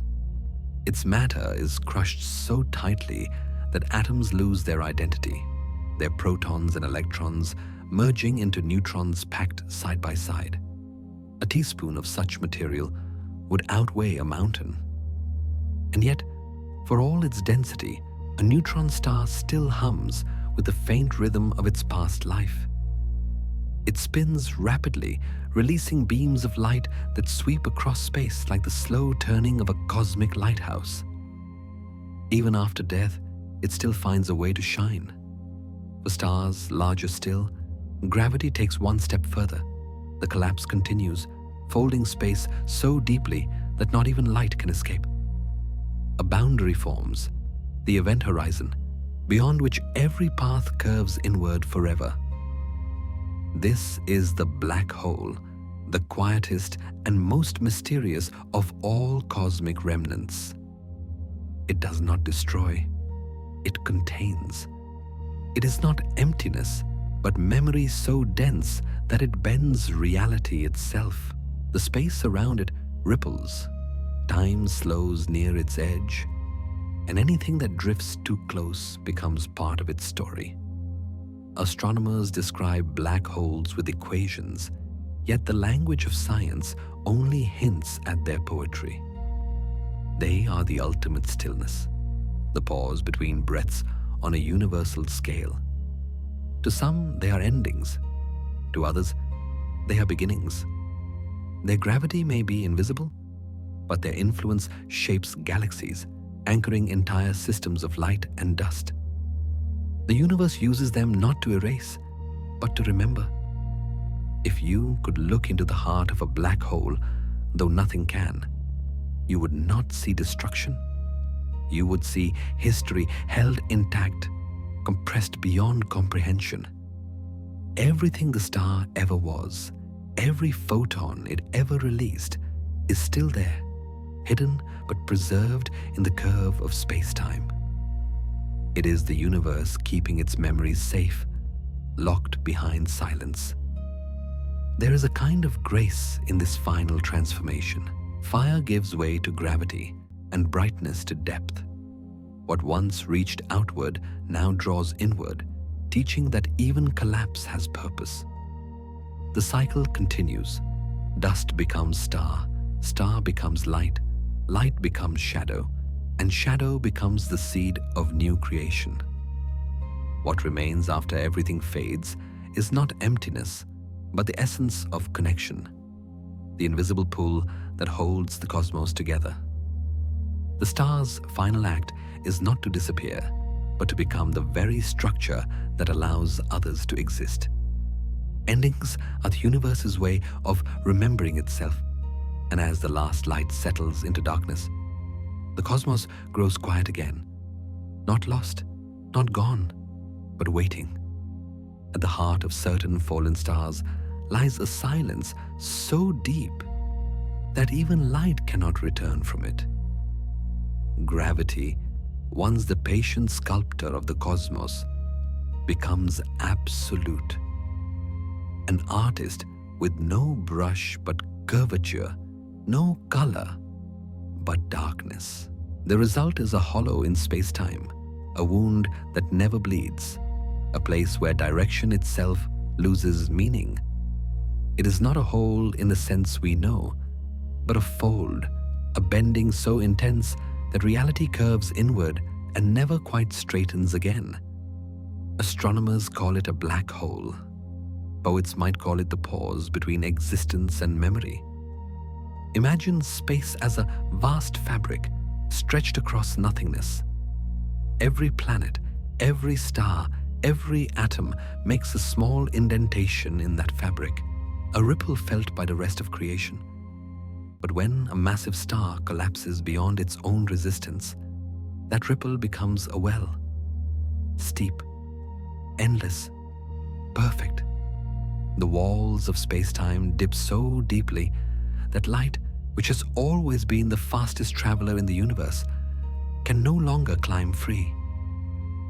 Its matter is crushed so tightly that atoms lose their identity, their protons and electrons merging into neutrons packed side by side. A teaspoon of such material would outweigh a mountain. And yet, for all its density, a neutron star still hums with the faint rhythm of its past life. It spins rapidly, releasing beams of light that sweep across space like the slow turning of a cosmic lighthouse. Even after death, it still finds a way to shine. For stars larger still, gravity takes one step further. The collapse continues, folding space so deeply that not even light can escape. A boundary forms, the event horizon, beyond which every path curves inward forever. This is the black hole, the quietest and most mysterious of all cosmic remnants. It does not destroy, it contains. It is not emptiness, but memory so dense that it bends reality itself. The space around it ripples, time slows near its edge, and anything that drifts too close becomes part of its story. Astronomers describe black holes with equations, yet the language of science only hints at their poetry. They are the ultimate stillness, the pause between breaths on a universal scale. To some, they are endings. To others, they are beginnings. Their gravity may be invisible, but their influence shapes galaxies, anchoring entire systems of light and dust. The universe uses them not to erase, but to remember. If you could look into the heart of a black hole, though nothing can, you would not see destruction. You would see history held intact, compressed beyond comprehension. Everything the star ever was, every photon it ever released, is still there, hidden but preserved in the curve of space-time. It is the universe keeping its memories safe, locked behind silence. There is a kind of grace in this final transformation. Fire gives way to gravity and brightness to depth. What once reached outward now draws inward, teaching that even collapse has purpose. The cycle continues. Dust becomes star, star becomes light, light becomes shadow, and shadow becomes the seed of new creation. What remains after everything fades is not emptiness, but the essence of connection. the invisible pull that holds the cosmos together. The star's final act is not to disappear, but to become the very structure that allows others to exist. Endings are the universe's way of remembering itself, and as the last light settles into darkness, the cosmos grows quiet again, not lost, not gone, but waiting. At the heart of certain fallen stars lies a silence so deep that even light cannot return from it. Gravity, once the patient sculptor of the cosmos, becomes absolute. An artist with no brush but curvature, no color but darkness. The result is a hollow in space-time, a wound that never bleeds, a place where direction itself loses meaning. It is not a hole in the sense we know, but a fold, a bending so intense that reality curves inward and never quite straightens again. Astronomers call it a black hole. Poets might call it the pause between existence and memory. Imagine space as a vast fabric stretched across nothingness. Every planet, every star, every atom makes a small indentation in that fabric, a ripple felt by the rest of creation. But when a massive star collapses beyond its own resistance, that ripple becomes a well, steep, endless, perfect. The walls of space-time dip so deeply that light, which has always been the fastest traveler in the universe, can no longer climb free.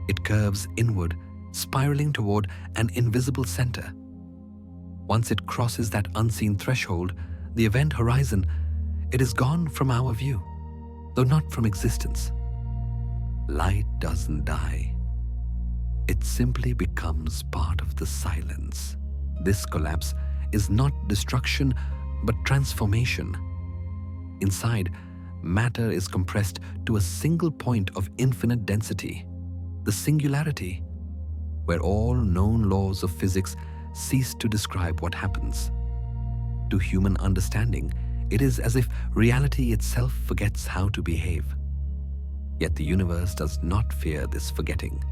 It curves inward, spiraling toward an invisible center. Once it crosses that unseen threshold, the event horizon, it is gone from our view, though not from existence. Light doesn't die. It simply becomes part of the silence. This collapse is not destruction, but transformation. Inside, matter is compressed to a single point of infinite density, the singularity, where all known laws of physics cease to describe what happens. To human understanding, it is as if reality itself forgets how to behave. Yet the universe does not fear this forgetting.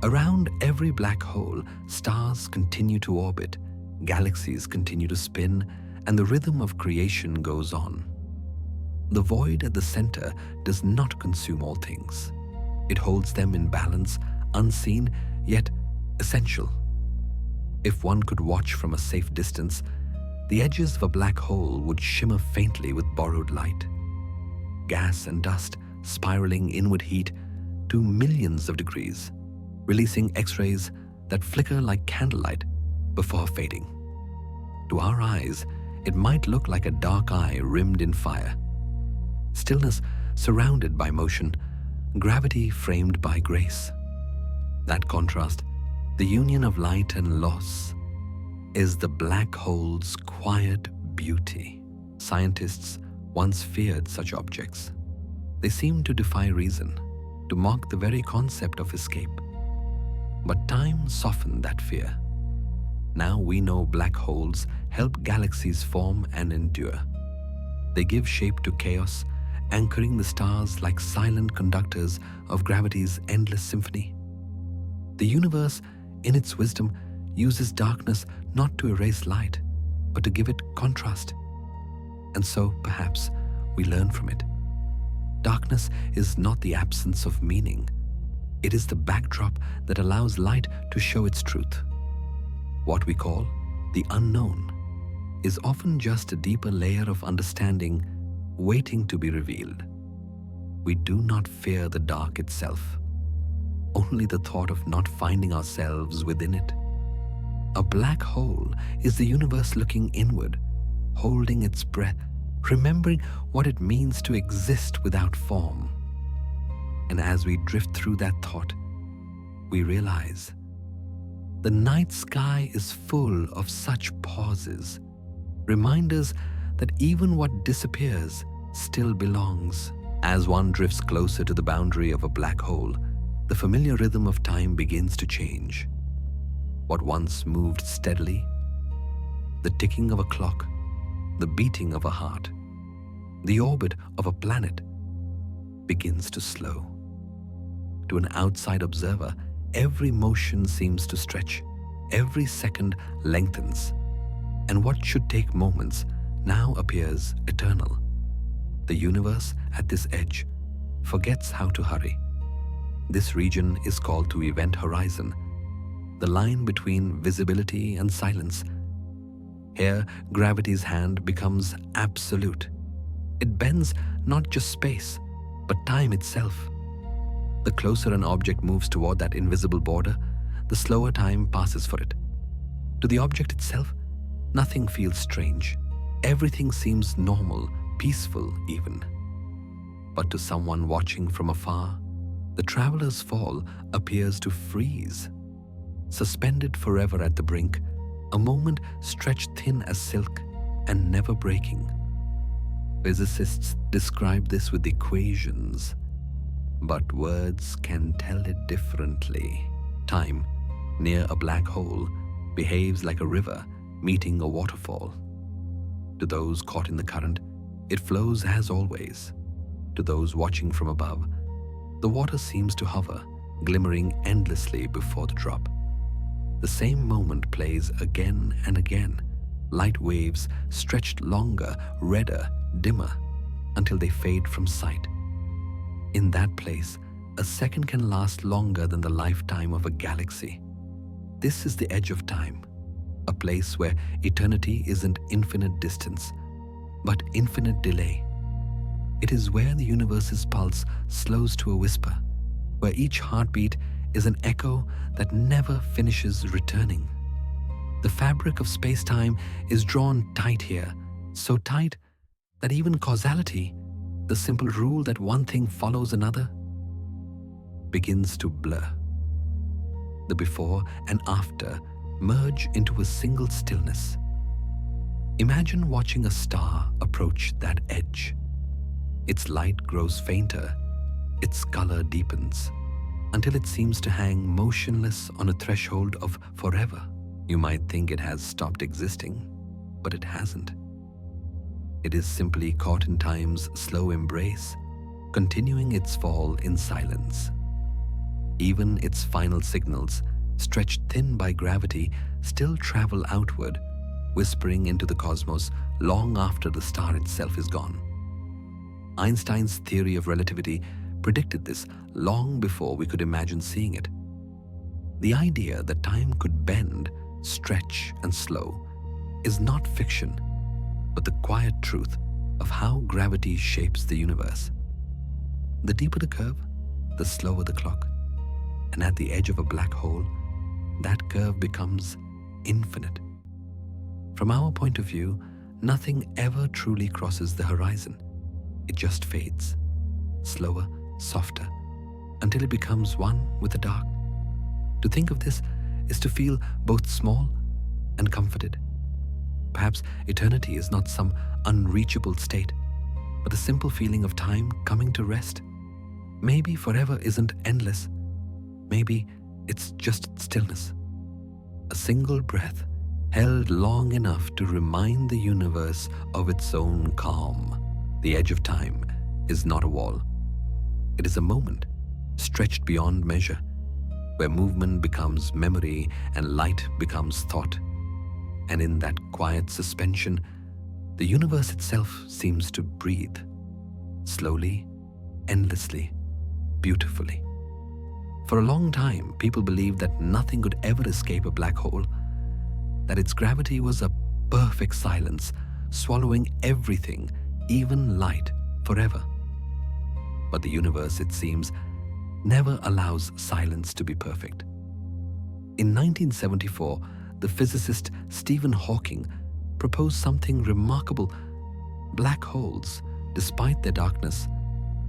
Around every black hole, stars continue to orbit, galaxies continue to spin, and the rhythm of creation goes on. The void at the center does not consume all things. It holds them in balance, unseen, yet essential. If one could watch from a safe distance, the edges of a black hole would shimmer faintly with borrowed light. Gas and dust spiraling inward heat to millions of degrees, releasing X-rays that flicker like candlelight before fading. To our eyes, it might look like a dark eye rimmed in fire. Stillness surrounded by motion, gravity framed by grace. That contrast, the union of light and loss, is the black hole's quiet beauty. Scientists once feared such objects. They seemed to defy reason, to mock the very concept of escape. But time softened that fear. Now we know black holes help galaxies form and endure. They give shape to chaos, anchoring the stars like silent conductors of gravity's endless symphony. The universe, in its wisdom, uses darkness not to erase light, but to give it contrast. And so, perhaps, we learn from it. Darkness is not the absence of meaning. It is the backdrop that allows light to show its truth. What we call the unknown is often just a deeper layer of understanding waiting to be revealed. We do not fear the dark itself, only the thought of not finding ourselves within it. A black hole is the universe looking inward, holding its breath, remembering what it means to exist without form. And as we drift through that thought, we realize the night sky is full of such pauses, reminders that even what disappears still belongs. As one drifts closer to the boundary of a black hole, the familiar rhythm of time begins to change. What once moved steadily, the ticking of a clock, the beating of a heart, the orbit of a planet begins to slow. To an outside observer, every motion seems to stretch, every second lengthens, and what should take moments now appears eternal. The universe at this edge forgets how to hurry. This region is called the event horizon, the line between visibility and silence. Here, gravity's hand becomes absolute. It bends not just space, but time itself. The closer an object moves toward that invisible border, the slower time passes for it. To the object itself, nothing feels strange. Everything seems normal, peaceful even. But to someone watching from afar, the traveler's fall appears to freeze. Suspended forever at the brink, a moment stretched thin as silk and never breaking. Physicists describe this with equations, but words can tell it differently. Time, near a black hole, behaves like a river meeting a waterfall. To those caught in the current, it flows as always. To those watching from above, the water seems to hover, glimmering endlessly before the drop. The same moment plays again and again, light waves stretched longer, redder, dimmer, until they fade from sight. In that place, a second can last longer than the lifetime of a galaxy. This is the edge of time, a place where eternity isn't infinite distance, but infinite delay. It is where the universe's pulse slows to a whisper, where each heartbeat is an echo that never finishes returning. The fabric of space-time is drawn tight here, so tight that even causality, the simple rule that one thing follows another, begins to blur. The before and after merge into a single stillness. Imagine watching a star approach that edge. Its light grows fainter, its color deepens, until it seems to hang motionless on a threshold of forever. You might think it has stopped existing, but it hasn't. It is simply caught in time's slow embrace, continuing its fall in silence. Even its final signals, stretched thin by gravity, still travel outward, whispering into the cosmos long after the star itself is gone. Einstein's theory of relativity predicted this long before we could imagine seeing it. The idea that time could bend, stretch, and slow is not fiction, but the quiet truth of how gravity shapes the universe. The deeper the curve, the slower the clock. And at the edge of a black hole, that curve becomes infinite. From our point of view, nothing ever truly crosses the horizon. It just fades, slower, softer, until it becomes one with the dark. To think of this is to feel both small and comforted. Perhaps eternity is not some unreachable state, but the simple feeling of time coming to rest. Maybe forever isn't endless. Maybe it's just stillness. A single breath held long enough to remind the universe of its own calm. The edge of time is not a wall. It is a moment stretched beyond measure, where movement becomes memory and light becomes thought. And in that quiet suspension, the universe itself seems to breathe, slowly, endlessly, beautifully. For a long time, people believed that nothing could ever escape a black hole, that its gravity was a perfect silence, swallowing everything, even light, forever. But the universe, it seems, never allows silence to be perfect. In 1974, the physicist Stephen Hawking proposed something remarkable. Black holes, despite their darkness,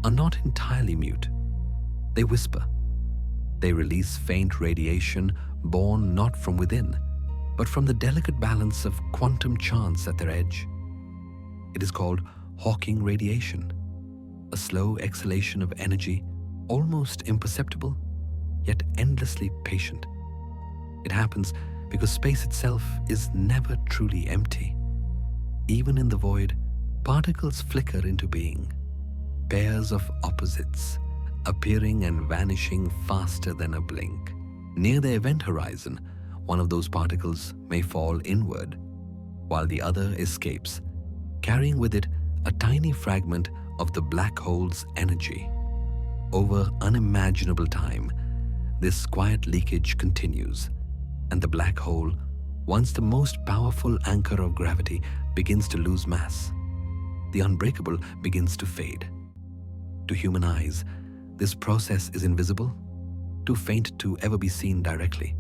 are not entirely mute. They whisper. They release faint radiation born not from within, but from the delicate balance of quantum chance at their edge. It is called Hawking radiation, a slow exhalation of energy, almost imperceptible, yet endlessly patient. It happens because space itself is never truly empty. Even in the void, particles flicker into being, pairs of opposites, appearing and vanishing faster than a blink. Near the event horizon, one of those particles may fall inward, while the other escapes, carrying with it a tiny fragment of the black hole's energy. Over unimaginable time, this quiet leakage continues, and the black hole, once the most powerful anchor of gravity, begins to lose mass. The unbreakable begins to fade. To human eyes, this process is invisible, too faint to ever be seen directly.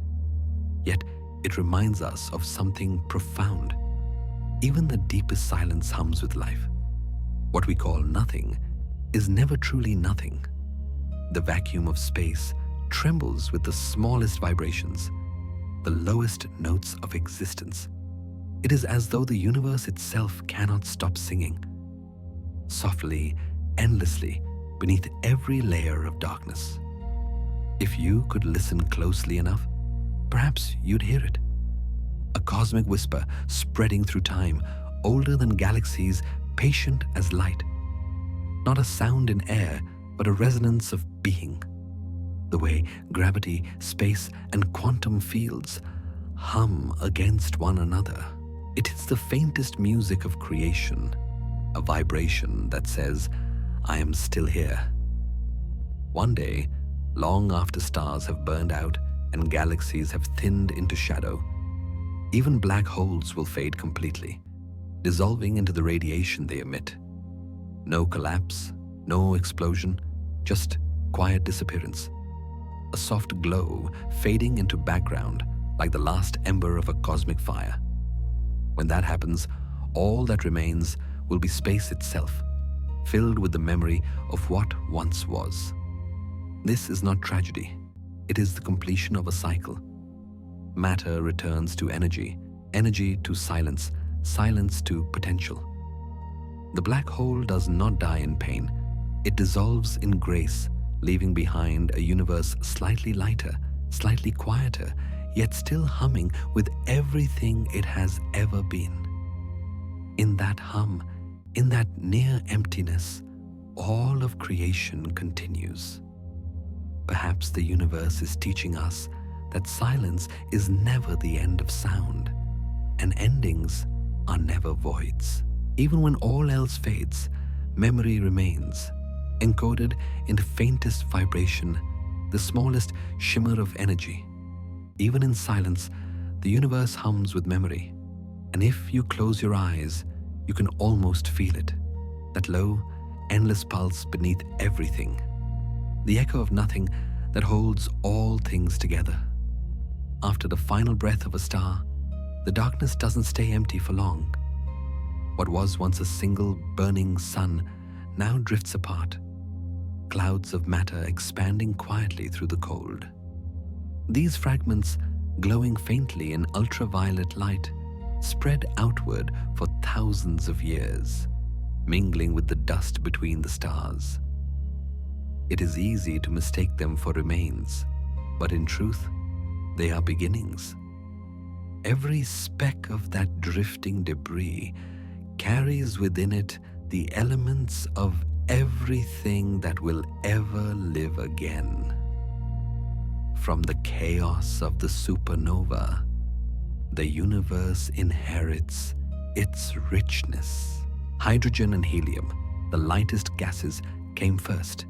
Yet it reminds us of something profound. Even the deepest silence hums with life. What we call nothing is never truly nothing. The vacuum of space trembles with the smallest vibrations, the lowest notes of existence. It is as though the universe itself cannot stop singing, softly, endlessly, beneath every layer of darkness. If you could listen closely enough, perhaps you'd hear it. A cosmic whisper spreading through time, older than galaxies, patient as light. Not a sound in air, but a resonance of being. The way gravity, space, and quantum fields hum against one another. It is the faintest music of creation, a vibration that says, "I am still here." One day, long after stars have burned out and galaxies have thinned into shadow, even black holes will fade completely, dissolving into the radiation they emit. No collapse, no explosion, just quiet disappearance. A soft glow fading into background like the last ember of a cosmic fire. When that happens, all that remains will be space itself, filled with the memory of what once was. This is not tragedy. It is the completion of a cycle. Matter returns to energy, energy to silence, silence to potential. The black hole does not die in pain. It dissolves in grace, leaving behind a universe slightly lighter, slightly quieter, yet still humming with everything it has ever been. In that hum, in that near emptiness, all of creation continues. Perhaps the universe is teaching us that silence is never the end of sound, and endings are never voids. Even when all else fades, memory remains, encoded in the faintest vibration, the smallest shimmer of energy. Even in silence, the universe hums with memory, and if you close your eyes, you can almost feel it, that low, endless pulse beneath everything, the echo of nothing that holds all things together. After the final breath of a star, the darkness doesn't stay empty for long. What was once a single burning sun now drifts apart, clouds of matter expanding quietly through the cold. These fragments, glowing faintly in ultraviolet light, spread outward for thousands of years, mingling with the dust between the stars. It is easy to mistake them for remains, but in truth, they are beginnings. Every speck of that drifting debris carries within it the elements of everything that will ever live again. From the chaos of the supernova, the universe inherits its richness. Hydrogen and helium, the lightest gases, came first.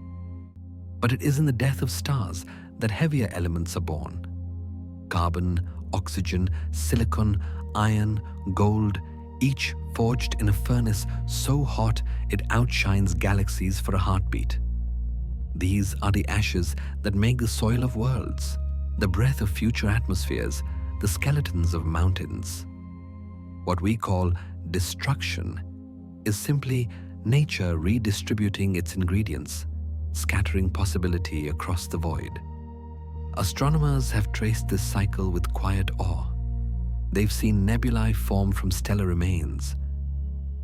But it is in the death of stars that heavier elements are born. Carbon, oxygen, silicon, iron, gold, each forged in a furnace so hot it outshines galaxies for a heartbeat. These are the ashes that make the soil of worlds, the breath of future atmospheres, the skeletons of mountains. What we call destruction is simply nature redistributing its ingredients, scattering possibility across the void. Astronomers have traced this cycle with quiet awe. They've seen nebulae form from stellar remains,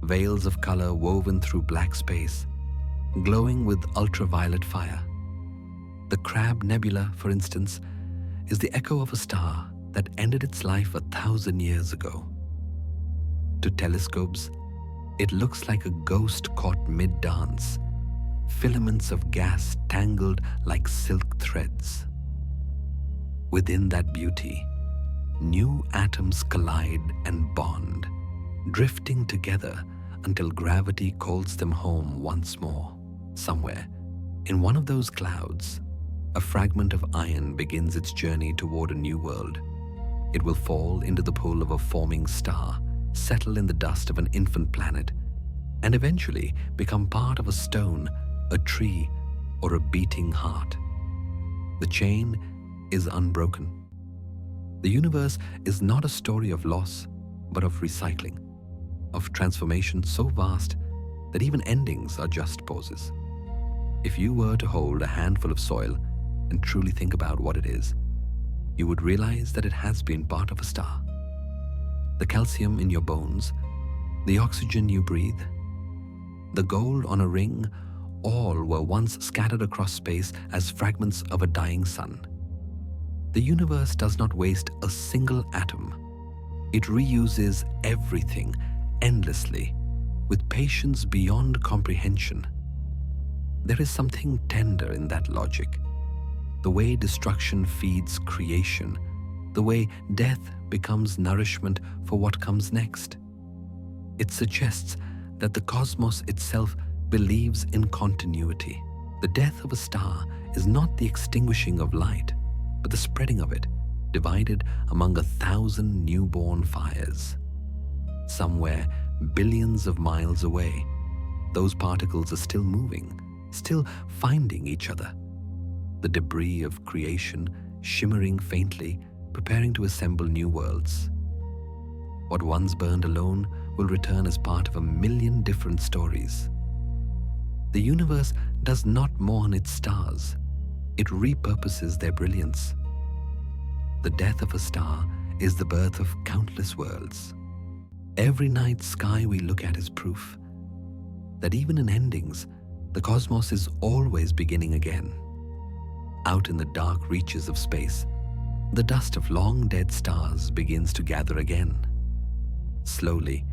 veils of color woven through black space, glowing with ultraviolet fire. The Crab Nebula, for instance, is the echo of a star that ended its life 1,000 years ago. To telescopes, It looks like a ghost caught mid-dance, filaments of gas tangled like silk threads. Within that beauty, new atoms collide and bond, drifting together until gravity calls them home once more. Somewhere, in one of those clouds, a fragment of iron begins its journey toward a new world. It will fall into the pool of a forming star, settle in the dust of an infant planet, and eventually become part of a stone, a tree, or a beating heart. The chain is unbroken. The universe is not a story of loss, but of recycling, of transformation so vast that even endings are just pauses. If you were to hold a handful of soil and truly think about what it is, you would realize that it has been part of a star. The calcium in your bones, the oxygen you breathe, the gold on a ring, all were once scattered across space as fragments of a dying sun. The universe does not waste a single atom. It reuses everything endlessly, with patience beyond comprehension. There is something tender in that logic. The way destruction feeds creation, the way death becomes nourishment for what comes next. It suggests that the cosmos itself believes in continuity. The death of a star is not the extinguishing of light, but the spreading of it, divided among 1,000 newborn fires. Somewhere billions of miles away, those particles are still moving, still finding each other. The debris of creation shimmering faintly, preparing to assemble new worlds. What once burned alone will return as part of 1,000,000 different stories. The universe does not mourn its stars. It repurposes their brilliance. The death of a star is the birth of countless worlds. Every night sky we look at is proof that even in endings, the cosmos is always beginning again. Out in the dark reaches of space, the dust of long dead stars begins to gather again. Slowly,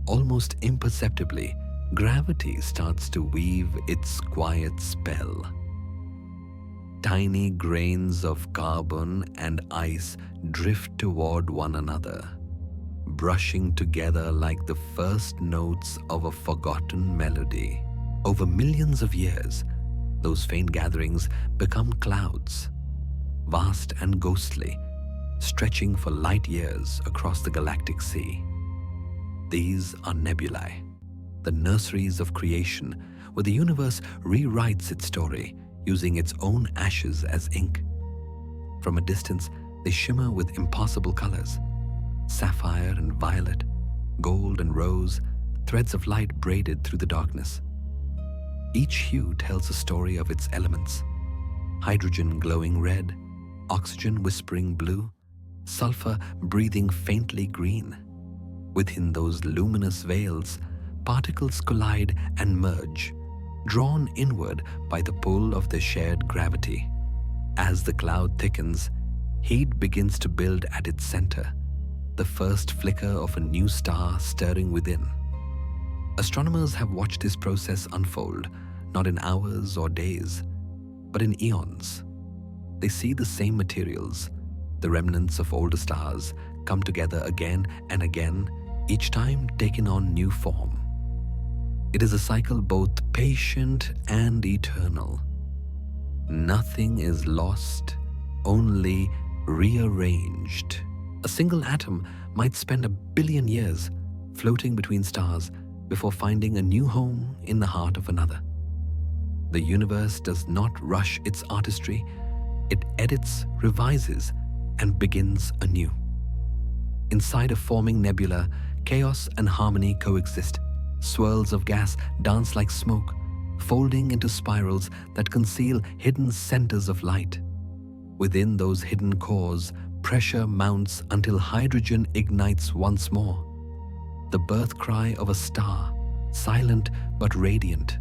almost imperceptibly, gravity starts to weave its quiet spell. Tiny grains of carbon and ice drift toward one another, brushing together like the first notes of a forgotten melody. Over millions of years, those faint gatherings become clouds, vast and ghostly, stretching for light years across the galactic sea. These are nebulae, the nurseries of creation, where the universe rewrites its story using its own ashes as ink. From a distance, they shimmer with impossible colors: sapphire and violet, gold and rose, threads of light braided through the darkness. Each hue tells a story of its elements: hydrogen glowing red, oxygen whispering blue, sulfur breathing faintly green. Within those luminous veils, particles collide and merge, drawn inward by the pull of their shared gravity. As the cloud thickens, heat begins to build at its center, the first flicker of a new star stirring within. Astronomers have watched this process unfold, not in hours or days, but in eons. They see the same materials, the remnants of older stars, come together again and again, each time taking on new form. It is a cycle both patient and eternal. Nothing is lost, only rearranged. A single atom might spend 1,000,000,000 years floating between stars before finding a new home in the heart of another. The universe does not rush its artistry. It edits, revises, and begins anew. Inside a forming nebula, chaos and harmony coexist. Swirls of gas dance like smoke, folding into spirals that conceal hidden centers of light. Within those hidden cores, pressure mounts until hydrogen ignites once more. The birth cry of a star, silent but radiant.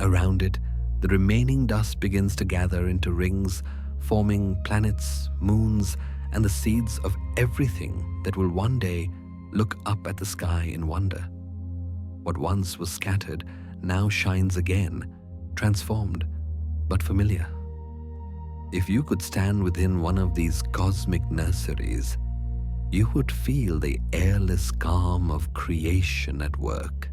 Around it, the remaining dust begins to gather into rings, forming planets, moons, and the seeds of everything that will one day look up at the sky in wonder. What once was scattered now shines again, transformed but familiar. If you could stand within one of these cosmic nurseries, you would feel the airless calm of creation at work.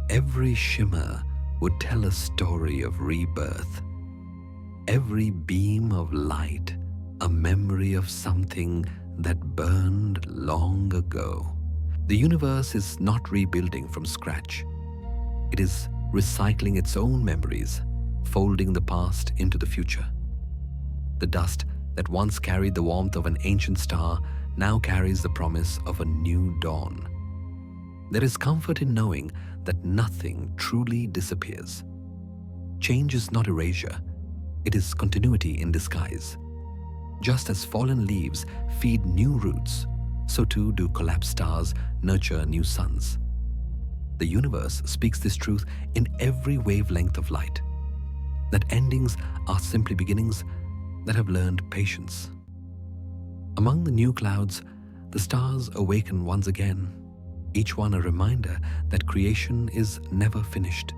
Every shimmer would tell a story of rebirth. Every beam of light, a memory of something that burned long ago. The universe is not rebuilding from scratch. It is recycling its own memories, folding the past into the future. The dust that once carried the warmth of an ancient star now carries the promise of a new dawn. There is comfort in knowing that nothing truly disappears. Change is not erasure, it is continuity in disguise. Just as fallen leaves feed new roots, so too do collapsed stars nurture new suns. The universe speaks this truth in every wavelength of light, that endings are simply beginnings that have learned patience. Among the new clouds, the stars awaken once again, each one a reminder that creation is never finished.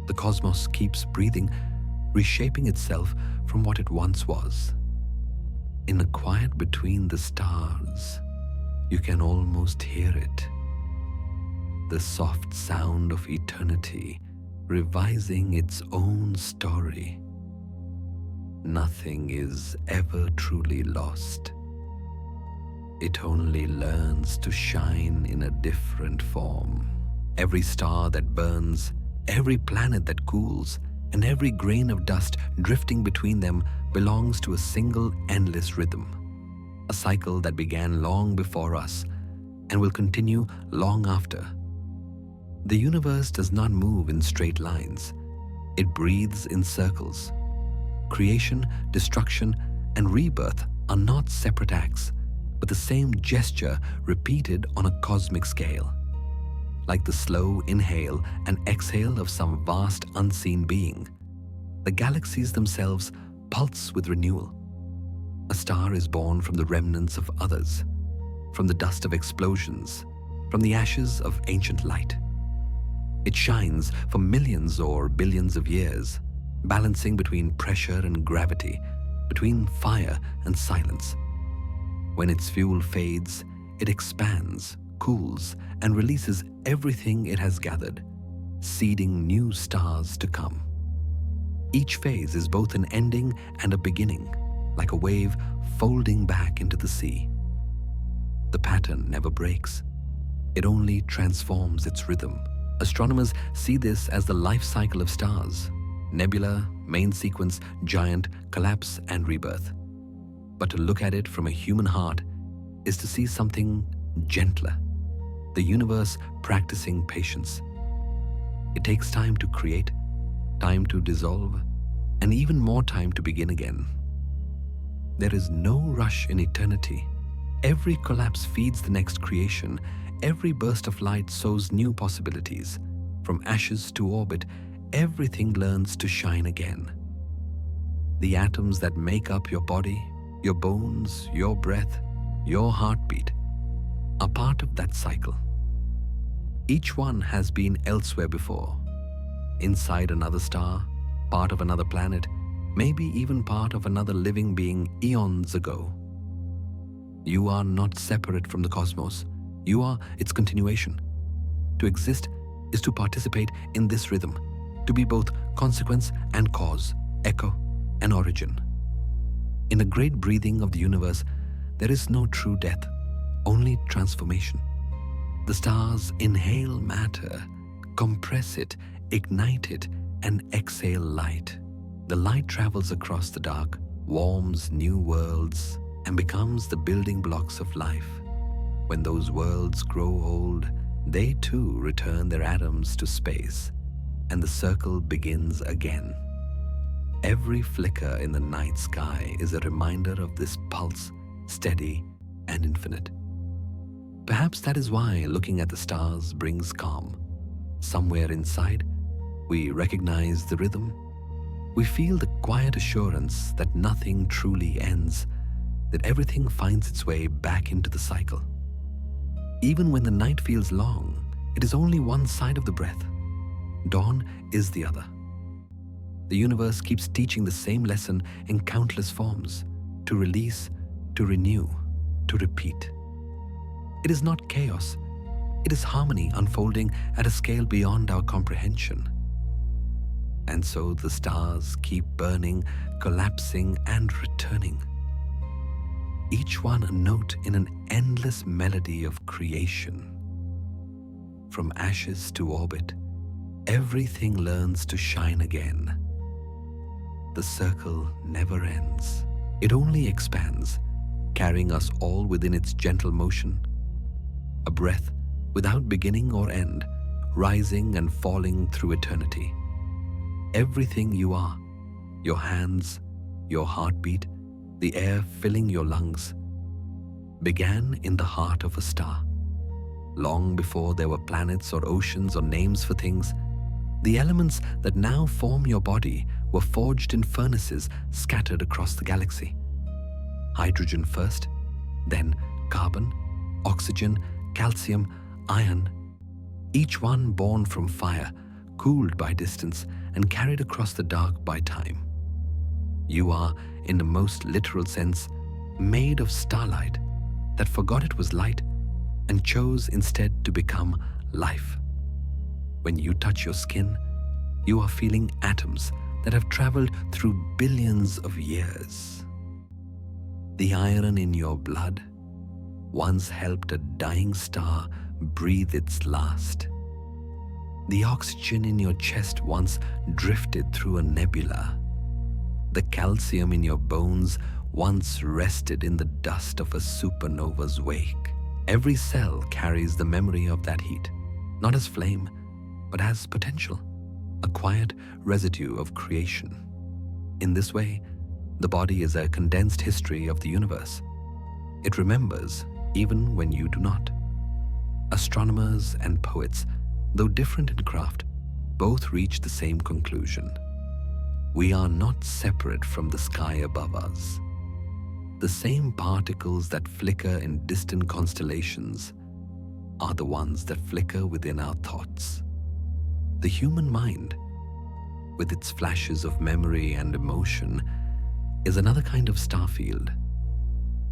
The cosmos keeps breathing, reshaping itself from what it once was. In the quiet between the stars, you can almost hear it. The soft sound of eternity revising its own story. Nothing is ever truly lost. It only learns to shine in a different form. Every star that burns, every planet that cools, and every grain of dust drifting between them belongs to a single endless rhythm, a cycle that began long before us and will continue long after. The universe does not move in straight lines. It breathes in circles. Creation, destruction, and rebirth are not separate acts, but the same gesture repeated on a cosmic scale. Like the slow inhale and exhale of some vast unseen being, the galaxies themselves pulse with renewal. A star is born from the remnants of others, from the dust of explosions, from the ashes of ancient light. It shines for millions or billions of years, balancing between pressure and gravity, between fire and silence. When its fuel fades, it expands, cools, and releases everything it has gathered, seeding new stars to come. Each phase is both an ending and a beginning, like a wave folding back into the sea. The pattern never breaks. It only transforms its rhythm. Astronomers see this as the life cycle of stars: nebula, main sequence, giant, collapse, and rebirth. But to look at it from a human heart is to see something gentler, the universe practicing patience. It takes time to create, time to dissolve, and even more time to begin again. There is no rush in eternity. Every collapse feeds the next creation. Every burst of light sows new possibilities. From ashes to orbit, everything learns to shine again. The atoms that make up your body, your bones, your breath, your heartbeat, are part of that cycle. Each one has been elsewhere before, inside another star, part of another planet, maybe even part of another living being eons ago. You are not separate from the cosmos. You are its continuation. To exist is to participate in this rhythm, to be both consequence and cause, echo and origin. In the great breathing of the universe, there is no true death, only transformation. The stars inhale matter, compress it, ignite it, and exhale light. The light travels across the dark, warms new worlds, and becomes the building blocks of life. When those worlds grow old, they too return their atoms to space, and the circle begins again. Every flicker in the night sky is a reminder of this pulse, steady and infinite. Perhaps that is why looking at the stars brings calm. Somewhere inside, we recognize the rhythm. We feel the quiet assurance that nothing truly ends, that everything finds its way back into the cycle. Even when the night feels long, It is only one side of the breath. Dawn is the other. The universe keeps teaching the same lesson in countless forms: to release, to renew, to repeat. It is not chaos. It is harmony unfolding at a scale beyond our comprehension. And so the stars keep burning, collapsing, and returning. Each one a note in an endless melody of creation. From ashes to orbit, everything learns to shine again. The circle never ends. It only expands, carrying us all within its gentle motion. A breath without beginning or end, rising and falling through eternity. Everything you are, your hands, your heartbeat, the air filling your lungs, began in the heart of a star. Long before there were planets or oceans or names for things, the elements that now form your body were forged in furnaces scattered across the galaxy. Hydrogen first, then carbon, oxygen, calcium, iron, each one born from fire, cooled by distance, and carried across the dark by time. You are, in the most literal sense, made of starlight that forgot it was light and chose instead to become life. When you touch your skin, you are feeling atoms that have traveled through billions of years. The iron in your blood once helped a dying star breathe its last. The oxygen in your chest once drifted through a nebula. The calcium in your bones once rested in the dust of a supernova's wake. Every cell carries the memory of that heat, not as flame, but as potential, a quiet residue of creation. In this way, the body is a condensed history of the universe. It remembers even when you do not. Astronomers and poets, though different in craft, both reach the same conclusion. We are not separate from the sky above us. The same particles that flicker in distant constellations are the ones that flicker within our thoughts. The human mind, with its flashes of memory and emotion, is another kind of star field.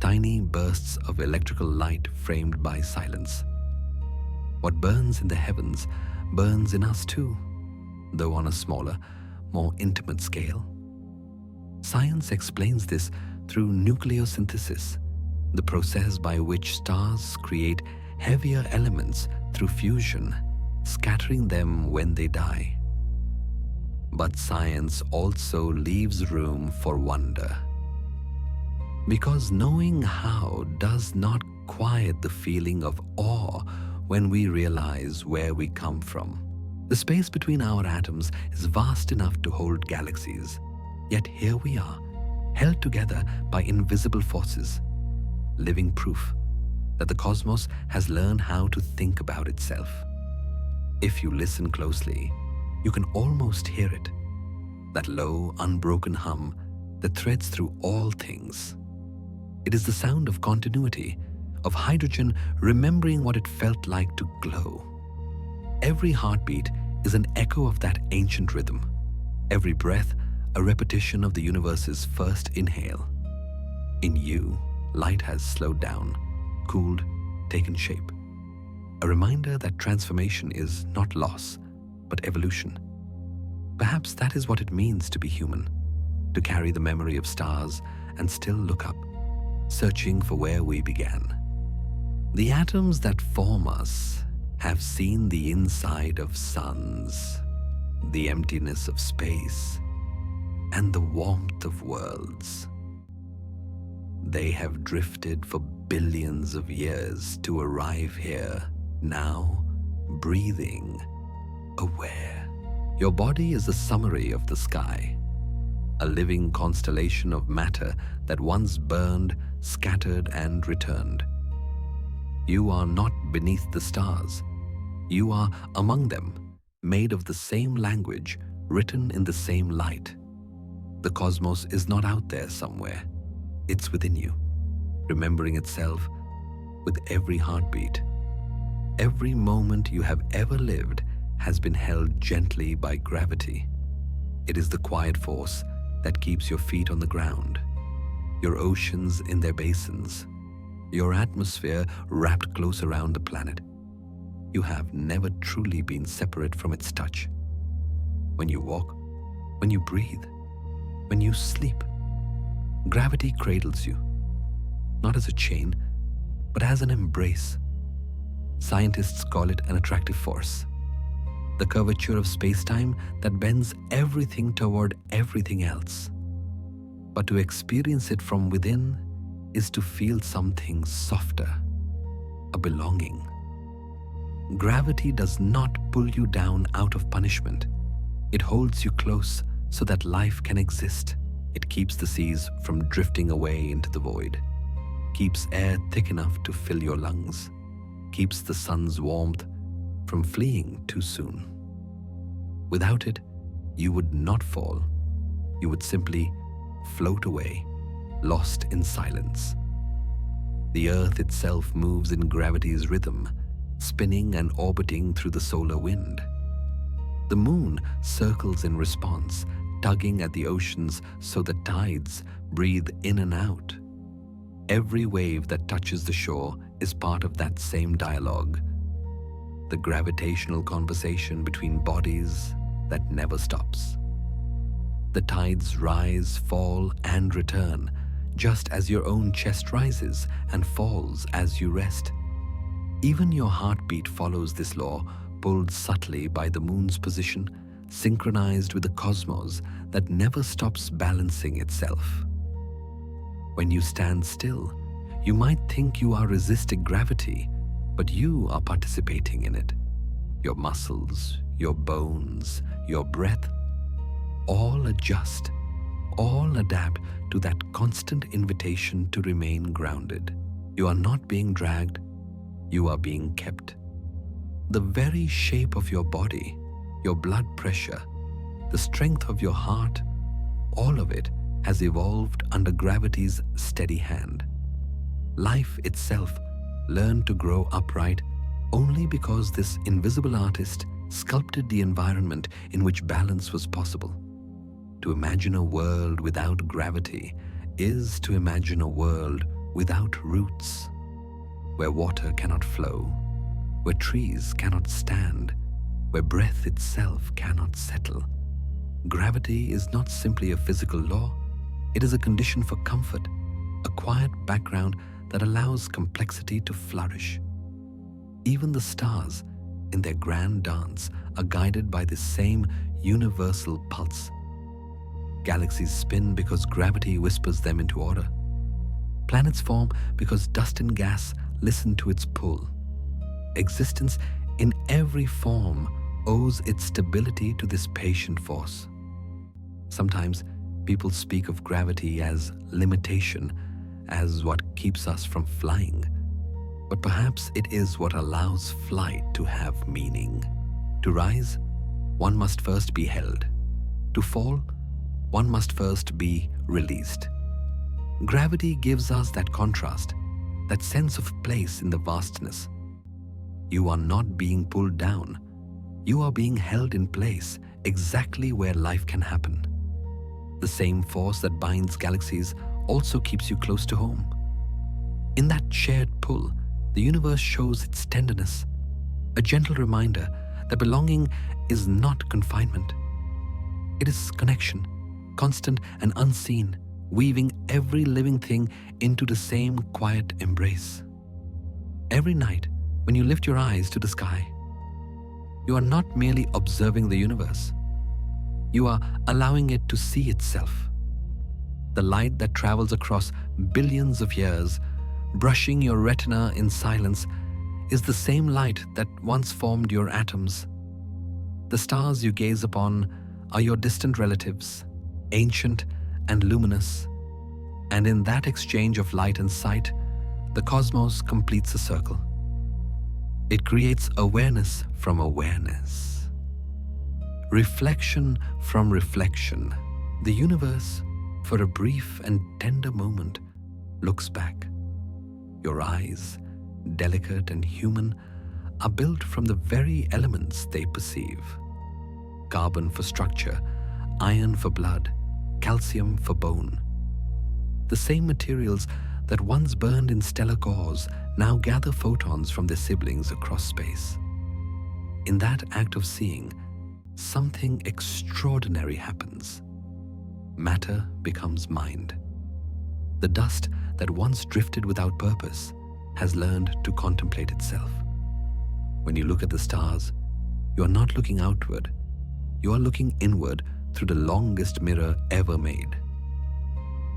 Tiny bursts of electrical light framed by silence. What burns in the heavens burns in us too, though on a smaller, more intimate scale. Science explains this through nucleosynthesis, the process by which stars create heavier elements through fusion, scattering them when they die. But science also leaves room for wonder. Because knowing how does not quiet the feeling of awe when we realize where we come from. The space between our atoms is vast enough to hold galaxies, yet here we are, held together by invisible forces, living proof that the cosmos has learned how to think about itself. If you listen closely, you can almost hear it, that low, unbroken hum that threads through all things. It is the sound of continuity, of hydrogen remembering what it felt like to glow. Every heartbeat is an echo of that ancient rhythm. Every breath, a repetition of the universe's first inhale. In you, light has slowed down, cooled, taken shape. A reminder that transformation is not loss, but evolution. Perhaps that is what it means to be human, to carry the memory of stars and still look up, searching for where we began. The atoms that form us have seen the inside of suns, the emptiness of space, and the warmth of worlds. They have drifted for billions of years to arrive here, now breathing, aware. Your body is a summary of the sky, a living constellation of matter that once burned, scattered, and returned. You are not beneath the stars. You are among them, made of the same language, written in the same light. The cosmos is not out there somewhere. It's within you, remembering itself with every heartbeat. Every moment you have ever lived has been held gently by gravity. It is the quiet force that keeps your feet on the ground, your oceans in their basins, your atmosphere wrapped close around the planet. You have never truly been separate from its touch. When you walk, when you breathe, when you sleep, gravity cradles you, not as a chain, but as an embrace. Scientists call it an attractive force, the curvature of space-time that bends everything toward everything else. But to experience it from within is to feel something softer, a belonging. Gravity does not pull you down out of punishment. It holds you close so that life can exist. It keeps the seas from drifting away into the void, keeps air thick enough to fill your lungs, keeps the sun's warmth from fleeing too soon. Without it, you would not fall. You would simply float away, lost in silence. The Earth itself moves in gravity's rhythm, spinning and orbiting through the solar wind. The moon circles in response, tugging at the oceans so the tides breathe in and out. Every wave that touches the shore is part of that same dialogue, the gravitational conversation between bodies that never stops. The tides rise, fall, and return, just as your own chest rises and falls as you rest. Even your heartbeat follows this law, pulled subtly by the moon's position, synchronized with the cosmos that never stops balancing itself. When you stand still, you might think you are resisting gravity, but you are participating in it. Your muscles, your bones, your breath, all adjust, all adapt to that constant invitation to remain grounded. You are not being dragged, you are being kept. The very shape of your body, your blood pressure, the strength of your heart, all of it has evolved under gravity's steady hand. Life itself learned to grow upright only because this invisible artist sculpted the environment in which balance was possible. To imagine a world without gravity is to imagine a world without roots, where water cannot flow, where trees cannot stand, where breath itself cannot settle. Gravity is not simply a physical law, it is a condition for comfort, a quiet background that allows complexity to flourish. Even the stars, in their grand dance, are guided by this same universal pulse. Galaxies spin because gravity whispers them into order. Planets form because dust and gas listen to its pull. Existence in every form owes its stability to this patient force. Sometimes people speak of gravity as limitation, as what keeps us from flying. But perhaps it is what allows flight to have meaning. To rise, one must first be held. To fall, one must first be released. Gravity gives us that contrast, that sense of place in the vastness. You are not being pulled down. You are being held in place, exactly where life can happen. The same force that binds galaxies also keeps you close to home. In that shared pull, the universe shows its tenderness, a gentle reminder that belonging is not confinement. It is connection, constant and unseen, weaving every living thing into the same quiet embrace. Every night, when you lift your eyes to the sky, you are not merely observing the universe. You are allowing it to see itself. The light that travels across billions of years, brushing your retina in silence, is the same light that once formed your atoms. The stars you gaze upon are your distant relatives, ancient and luminous, and in that exchange of light and sight, the cosmos completes a circle. It creates awareness from awareness, reflection from reflection. The universe, for a brief and tender moment, looks back. Your eyes, delicate and human, are built from the very elements they perceive. Carbon for structure, iron for blood, calcium for bone. The same materials that once burned in stellar cores now gather photons from their siblings across space. In that act of seeing, something extraordinary happens. Matter becomes mind. The dust that once drifted without purpose has learned to contemplate itself. When you look at the stars, you are not looking outward, you are looking inward through the longest mirror ever made.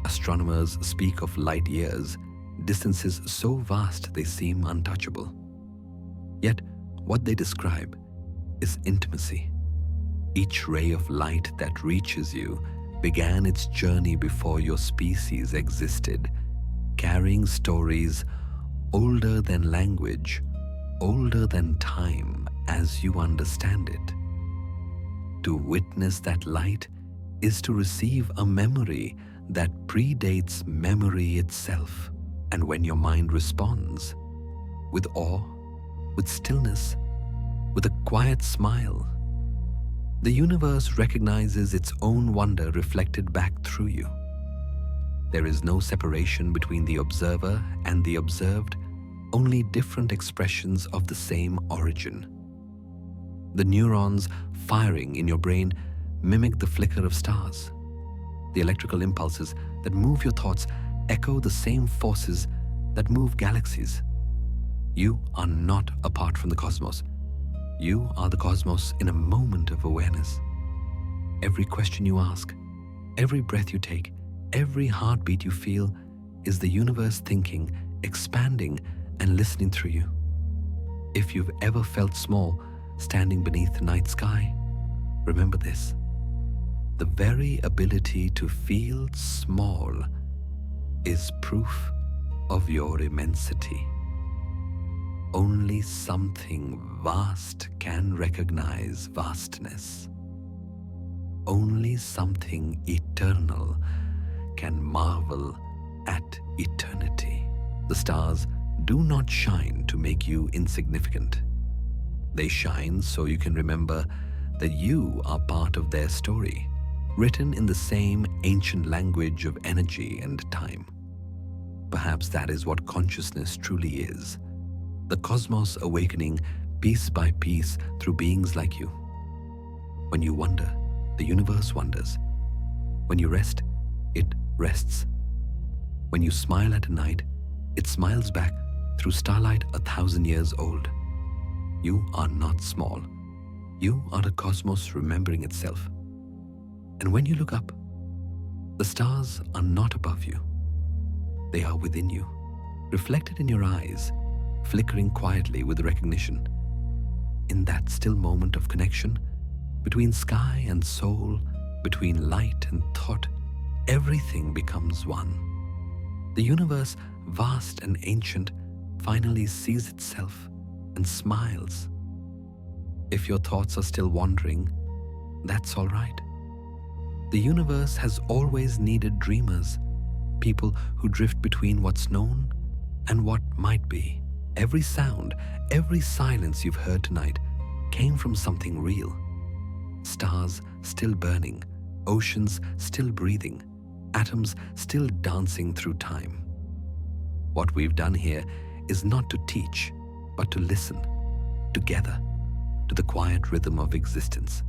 Astronomers speak of light years, distances so vast they seem untouchable. Yet, what they describe is intimacy. Each ray of light that reaches you began its journey before your species existed, carrying stories older than language, older than time as you understand it. To witness that light is to receive a memory that predates memory itself. And when your mind responds, with awe, with stillness, with a quiet smile, the universe recognizes its own wonder reflected back through you. There is no separation between the observer and the observed, only different expressions of the same origin. The neurons firing in your brain mimic the flicker of stars. The electrical impulses that move your thoughts echo the same forces that move galaxies. You are not apart from the cosmos. You are the cosmos in a moment of awareness. Every question you ask, every breath you take, every heartbeat you feel is the universe thinking, expanding, and listening through you. If you've ever felt small standing beneath the night sky, remember this. The very ability to feel small is proof of your immensity. Only something vast can recognize vastness. Only something eternal can marvel at eternity. The stars do not shine to make you insignificant. They shine so you can remember that you are part of their story, written in the same ancient language of energy and time. Perhaps that is what consciousness truly is. The cosmos awakening piece by piece through beings like you. When you wonder, the universe wonders. When you rest, it rests. When you smile at night, it smiles back through starlight 1,000 years old. You are not small. You are the cosmos remembering itself. And when you look up, the stars are not above you. They are within you, reflected in your eyes, flickering quietly with recognition. In that still moment of connection, between sky and soul, between light and thought, everything becomes one. The universe, vast and ancient, finally sees itself and smiles. If your thoughts are still wandering, that's all right. The universe has always needed dreamers, people who drift between what's known and what might be. Every sound, every silence you've heard tonight came from something real. Stars still burning, oceans still breathing, atoms still dancing through time. What we've done here is not to teach, but to listen, together, to the quiet rhythm of existence.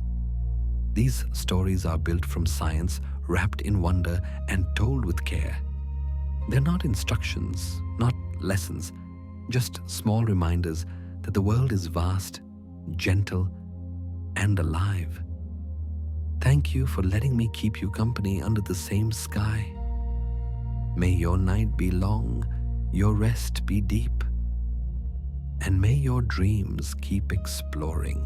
These stories are built from science, wrapped in wonder and told with care. They're not instructions, not lessons, just small reminders that the world is vast, gentle, and alive. Thank you for letting me keep you company under the same sky. May your night be long, your rest be deep, and may your dreams keep exploring.